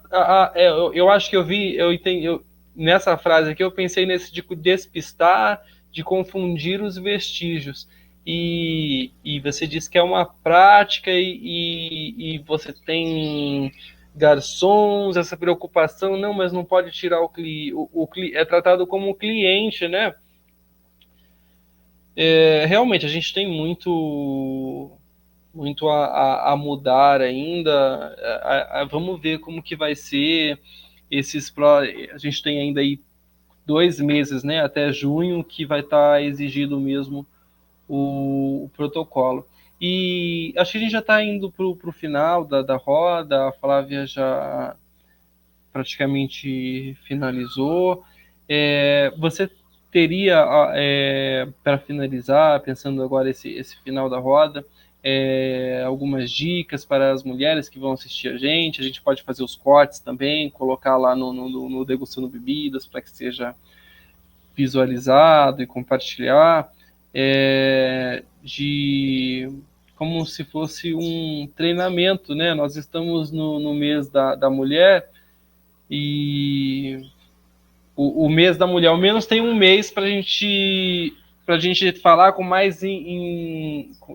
eu acho que eu entendi, nessa frase aqui eu pensei nesse de despistar, de confundir os vestígios. E você disse que é uma prática e você tem garçons, essa preocupação, não, mas não pode tirar é tratado como cliente, né? Realmente, a gente tem muito a mudar ainda. Vamos ver como que vai ser a gente tem ainda aí 2 meses, né, até junho, que vai estar exigido mesmo o protocolo. E acho que a gente já está indo para o final da roda, a Flávia já praticamente finalizou. Você teria, para finalizar, pensando agora esse final da roda, algumas dicas para as mulheres que vão assistir a gente pode fazer os cortes também, colocar lá no Degustando Bebidas para que seja visualizado e compartilhar, de como se fosse um treinamento, né? Nós estamos no mês da mulher e o mês da mulher, ao menos tem um mês para a gente falar com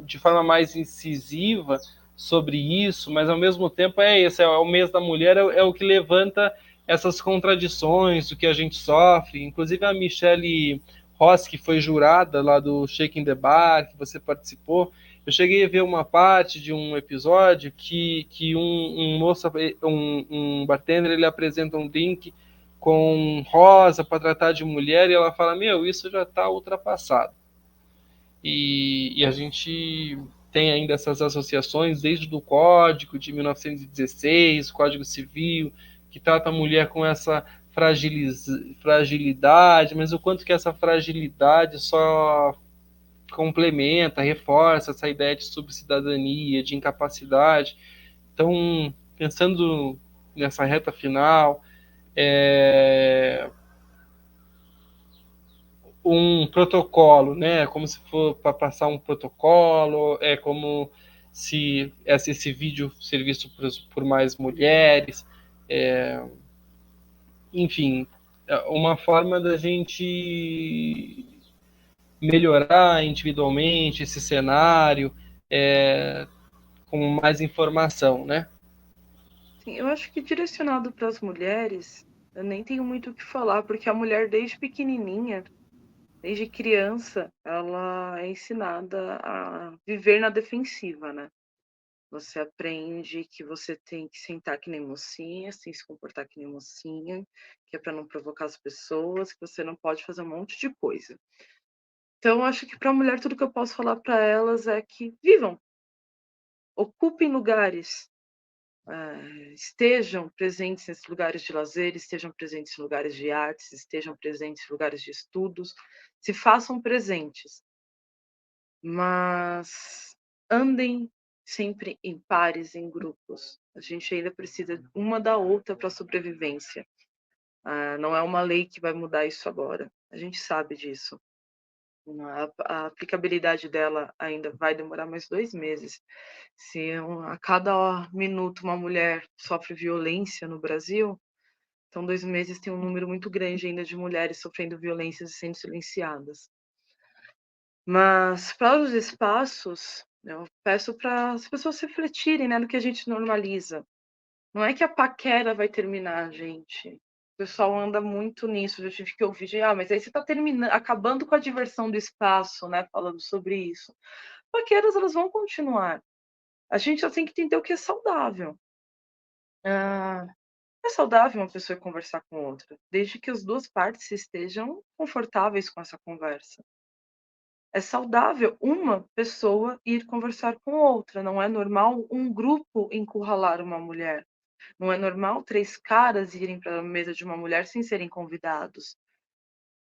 de forma mais incisiva sobre isso, mas ao mesmo tempo esse, o mês da mulher é o que levanta essas contradições, o que a gente sofre. Inclusive a Michelle Ross, que foi jurada lá do Shaking the Bar, que você participou, eu cheguei a ver uma parte de um episódio que um bartender, ele apresenta um drink com rosa para tratar de mulher e ela fala, isso já está ultrapassado. E a gente tem ainda essas associações desde o Código de 1916, Código Civil, que trata a mulher com essa fragilidade, mas o quanto que essa fragilidade só complementa, reforça essa ideia de subcidadania, de incapacidade. Então, pensando nessa reta final, um protocolo, né? Como se for para passar um protocolo, é como se esse vídeo ser visto por mais mulheres, enfim, uma forma da gente melhorar individualmente esse cenário, com mais informação, né? Sim, eu acho que direcionado para as mulheres, eu nem tenho muito o que falar, porque a mulher desde pequenininha, desde criança, ela é ensinada a viver na defensiva, né? Você aprende que você tem que sentar que nem mocinha, tem que se comportar que nem mocinha, que é para não provocar as pessoas, que você não pode fazer um monte de coisa. Então, acho que para a mulher, tudo que eu posso falar para elas é que vivam, ocupem lugares, estejam presentes nesses lugares de lazer, estejam presentes em lugares de artes, estejam presentes em lugares de estudos, se façam presentes, mas andem sempre em pares, em grupos. A gente ainda precisa uma da outra para a sobrevivência. Não é uma lei que vai mudar isso agora. A gente sabe disso. A aplicabilidade dela ainda vai demorar mais 2 meses. Se a cada minuto uma mulher sofre violência no Brasil, então 2 meses tem um número muito grande ainda de mulheres sofrendo violências e sendo silenciadas. Mas para os espaços, eu peço para as pessoas refletirem, né, no que a gente normaliza. Não é que a paquera vai terminar, gente. O pessoal anda muito nisso, eu já tive que ouvir, mas aí você está acabando com a diversão do espaço, né, falando sobre isso. Paqueras, elas vão continuar. A gente só tem que entender o que é saudável. É saudável uma pessoa conversar com outra, desde que as duas partes estejam confortáveis com essa conversa. É saudável uma pessoa ir conversar com outra, não é normal um grupo encurralar uma mulher. Não é normal 3 caras irem para a mesa de uma mulher sem serem convidados,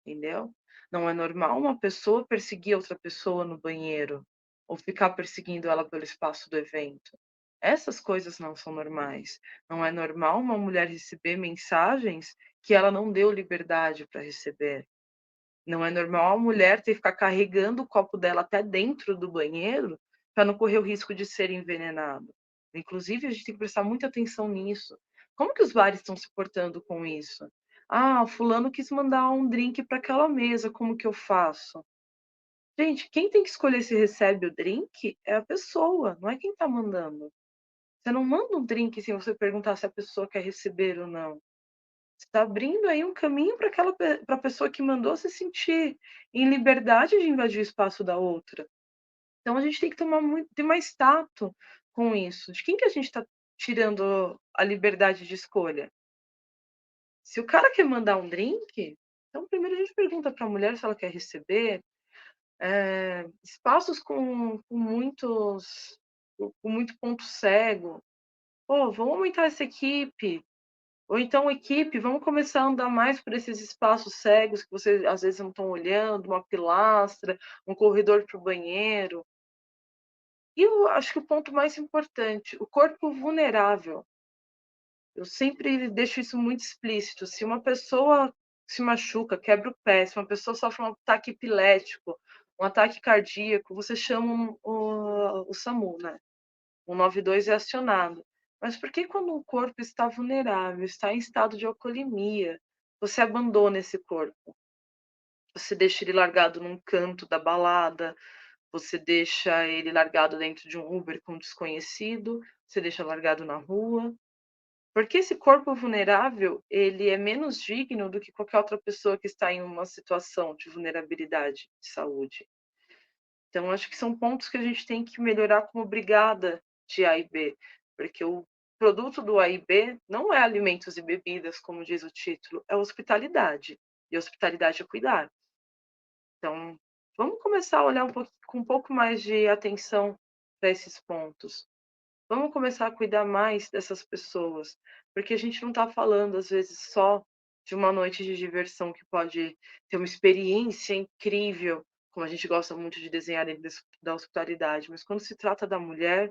entendeu? Não é normal uma pessoa perseguir outra pessoa no banheiro ou ficar perseguindo ela pelo espaço do evento. Essas coisas não são normais. Não é normal uma mulher receber mensagens que ela não deu liberdade para receber. Não é normal a mulher ter que ficar carregando o copo dela até dentro do banheiro para não correr o risco de ser envenenada. Inclusive, a gente tem que prestar muita atenção nisso. Como que os bares estão se portando com isso? Ah, fulano quis mandar um drink para aquela mesa, como que eu faço? Gente, quem tem que escolher se recebe o drink é a pessoa, não é quem está mandando. Você não manda um drink sem você perguntar se a pessoa quer receber ou não. Você está abrindo aí um caminho para a pessoa que mandou se sentir em liberdade de invadir o espaço da outra. Então a gente tem que ter mais tato com isso. De quem que a gente está tirando a liberdade de escolha? Se o cara quer mandar um drink, então primeiro a gente pergunta para a mulher se ela quer receber. Espaços com muito ponto cego. Pô, vamos aumentar essa equipe. Ou então, equipe, vamos começar a andar mais por esses espaços cegos que vocês às vezes não estão olhando, uma pilastra, um corredor para o banheiro. E eu acho que o ponto mais importante, o corpo vulnerável. Eu sempre deixo isso muito explícito. Se uma pessoa se machuca, quebra o pé, se uma pessoa sofre um ataque epilético, um ataque cardíaco, você chama o SAMU, né? O 192 é acionado. Mas por que quando o corpo está vulnerável, está em estado de alcoolemia, você abandona esse corpo? Você deixa ele largado num canto da balada, você deixa ele largado dentro de um Uber com um desconhecido, você deixa largado na rua. Porque esse corpo vulnerável, ele é menos digno do que qualquer outra pessoa que está em uma situação de vulnerabilidade de saúde. Então, acho que são pontos que a gente tem que melhorar como brigada de A e B, porque o produto do A e B não é alimentos e bebidas, como diz o título, é hospitalidade. E hospitalidade é cuidar. Então, vamos começar a olhar com um pouco mais de atenção para esses pontos. Vamos começar a cuidar mais dessas pessoas, porque a gente não está falando, às vezes, só de uma noite de diversão que pode ter uma experiência incrível, como a gente gosta muito de desenhar dentro da hospitalidade, mas quando se trata da mulher,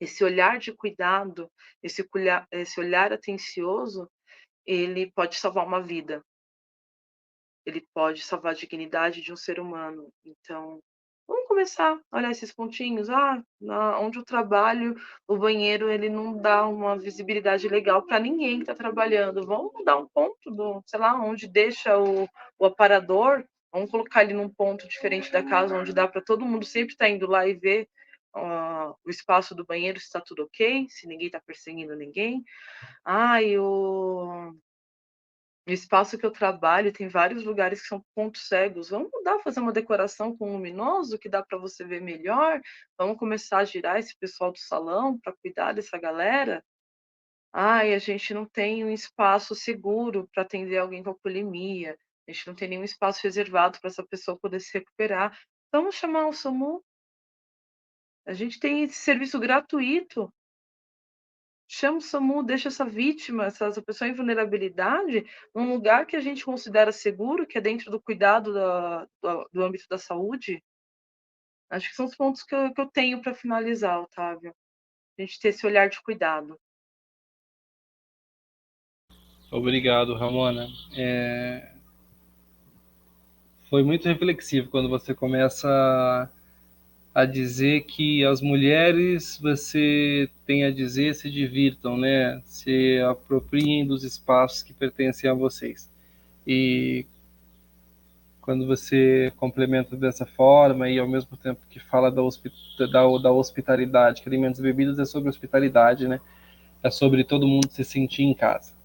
esse olhar de cuidado, esse olhar atencioso, ele pode salvar uma vida, ele pode salvar a dignidade de um ser humano. Então, vamos começar a olhar esses pontinhos. Onde eu trabalho, o banheiro ele não dá uma visibilidade legal para ninguém que está trabalhando. Vamos dar um ponto sei lá, onde deixa o aparador. Vamos colocar ele num ponto diferente da casa, onde dá para todo mundo sempre estar indo lá e ver o espaço do banheiro, se está tudo ok, se ninguém está perseguindo ninguém. O espaço que eu trabalho tem vários lugares que são pontos cegos. Vamos mudar, fazer uma decoração com luminoso que dá para você ver melhor. Vamos começar a girar esse pessoal do salão para cuidar dessa galera. A gente não tem um espaço seguro para atender alguém com bulimia. A gente não tem nenhum espaço reservado para essa pessoa poder se recuperar. Vamos chamar o SAMU. A gente tem esse serviço gratuito. Chama o SAMU, deixa essa vítima, essa pessoa em vulnerabilidade, num lugar que a gente considera seguro, que é dentro do cuidado do âmbito da saúde. Acho que são os pontos que eu tenho para finalizar, Otávio. A gente ter esse olhar de cuidado. Obrigado, Ramona. foi muito reflexivo quando você começa a dizer que as mulheres, você tem a dizer, se divirtam, né? Se apropriem dos espaços que pertencem a vocês. E quando você complementa dessa forma e ao mesmo tempo que fala da hospitalidade, que alimentos e bebidas é sobre hospitalidade, né? É sobre todo mundo se sentir em casa.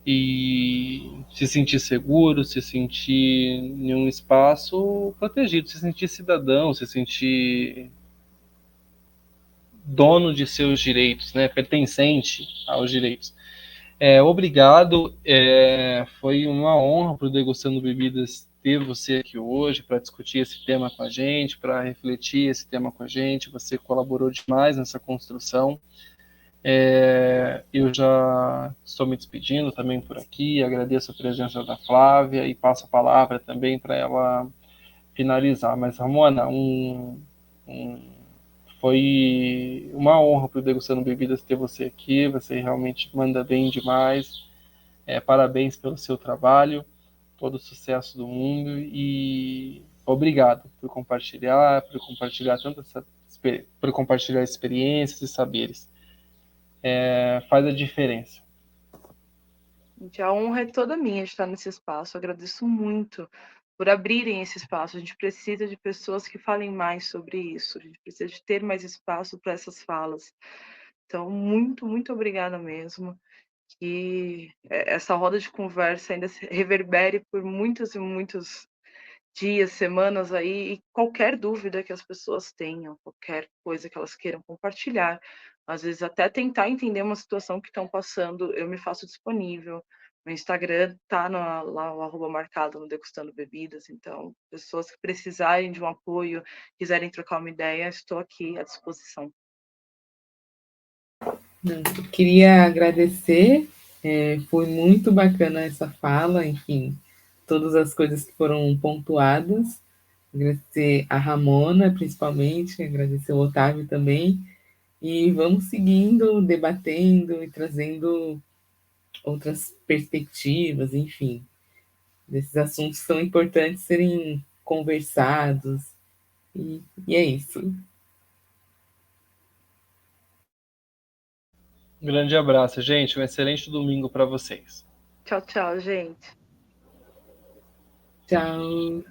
E se sentir seguro, se sentir em um espaço protegido, se sentir cidadão, se sentir dono de seus direitos, né? Pertencente aos direitos. Obrigado, foi uma honra para o Degustando Bebidas ter você aqui hoje para discutir esse tema com a gente, para refletir esse tema com a gente. Você colaborou demais nessa construção. Eu já estou me despedindo também por aqui, agradeço a presença da Flávia e passo a palavra também para ela finalizar. Mas, Ramona, foi uma honra para o Degustando Bebidas ter você aqui, você realmente manda bem demais. Parabéns pelo seu trabalho, todo o sucesso do mundo e obrigado por compartilhar por compartilhar experiências e saberes. Faz a diferença. Gente, a honra é toda minha de estar nesse espaço. Eu agradeço muito por abrirem esse espaço. A gente precisa de pessoas que falem mais sobre isso. A gente precisa de ter mais espaço para essas falas. Então, muito, muito obrigada mesmo. Que essa roda de conversa ainda se reverbere por muitos e muitos dias, semanas aí, e qualquer dúvida que as pessoas tenham, qualquer coisa que elas queiram compartilhar, às vezes até tentar entender uma situação que estão passando, eu me faço disponível. Meu Instagram tá lá, o arroba marcado no Degustando Bebidas, então, pessoas que precisarem de um apoio, quiserem trocar uma ideia, estou aqui à disposição. Eu queria agradecer, foi muito bacana essa fala, enfim, todas as coisas que foram pontuadas. Agradecer a Ramona, principalmente, agradecer o Otávio também, e vamos seguindo, debatendo e trazendo outras perspectivas, enfim. Esses assuntos são importantes serem conversados, e é isso. Um grande abraço, gente. Um excelente domingo para vocês. Tchau, tchau, gente. Tchau.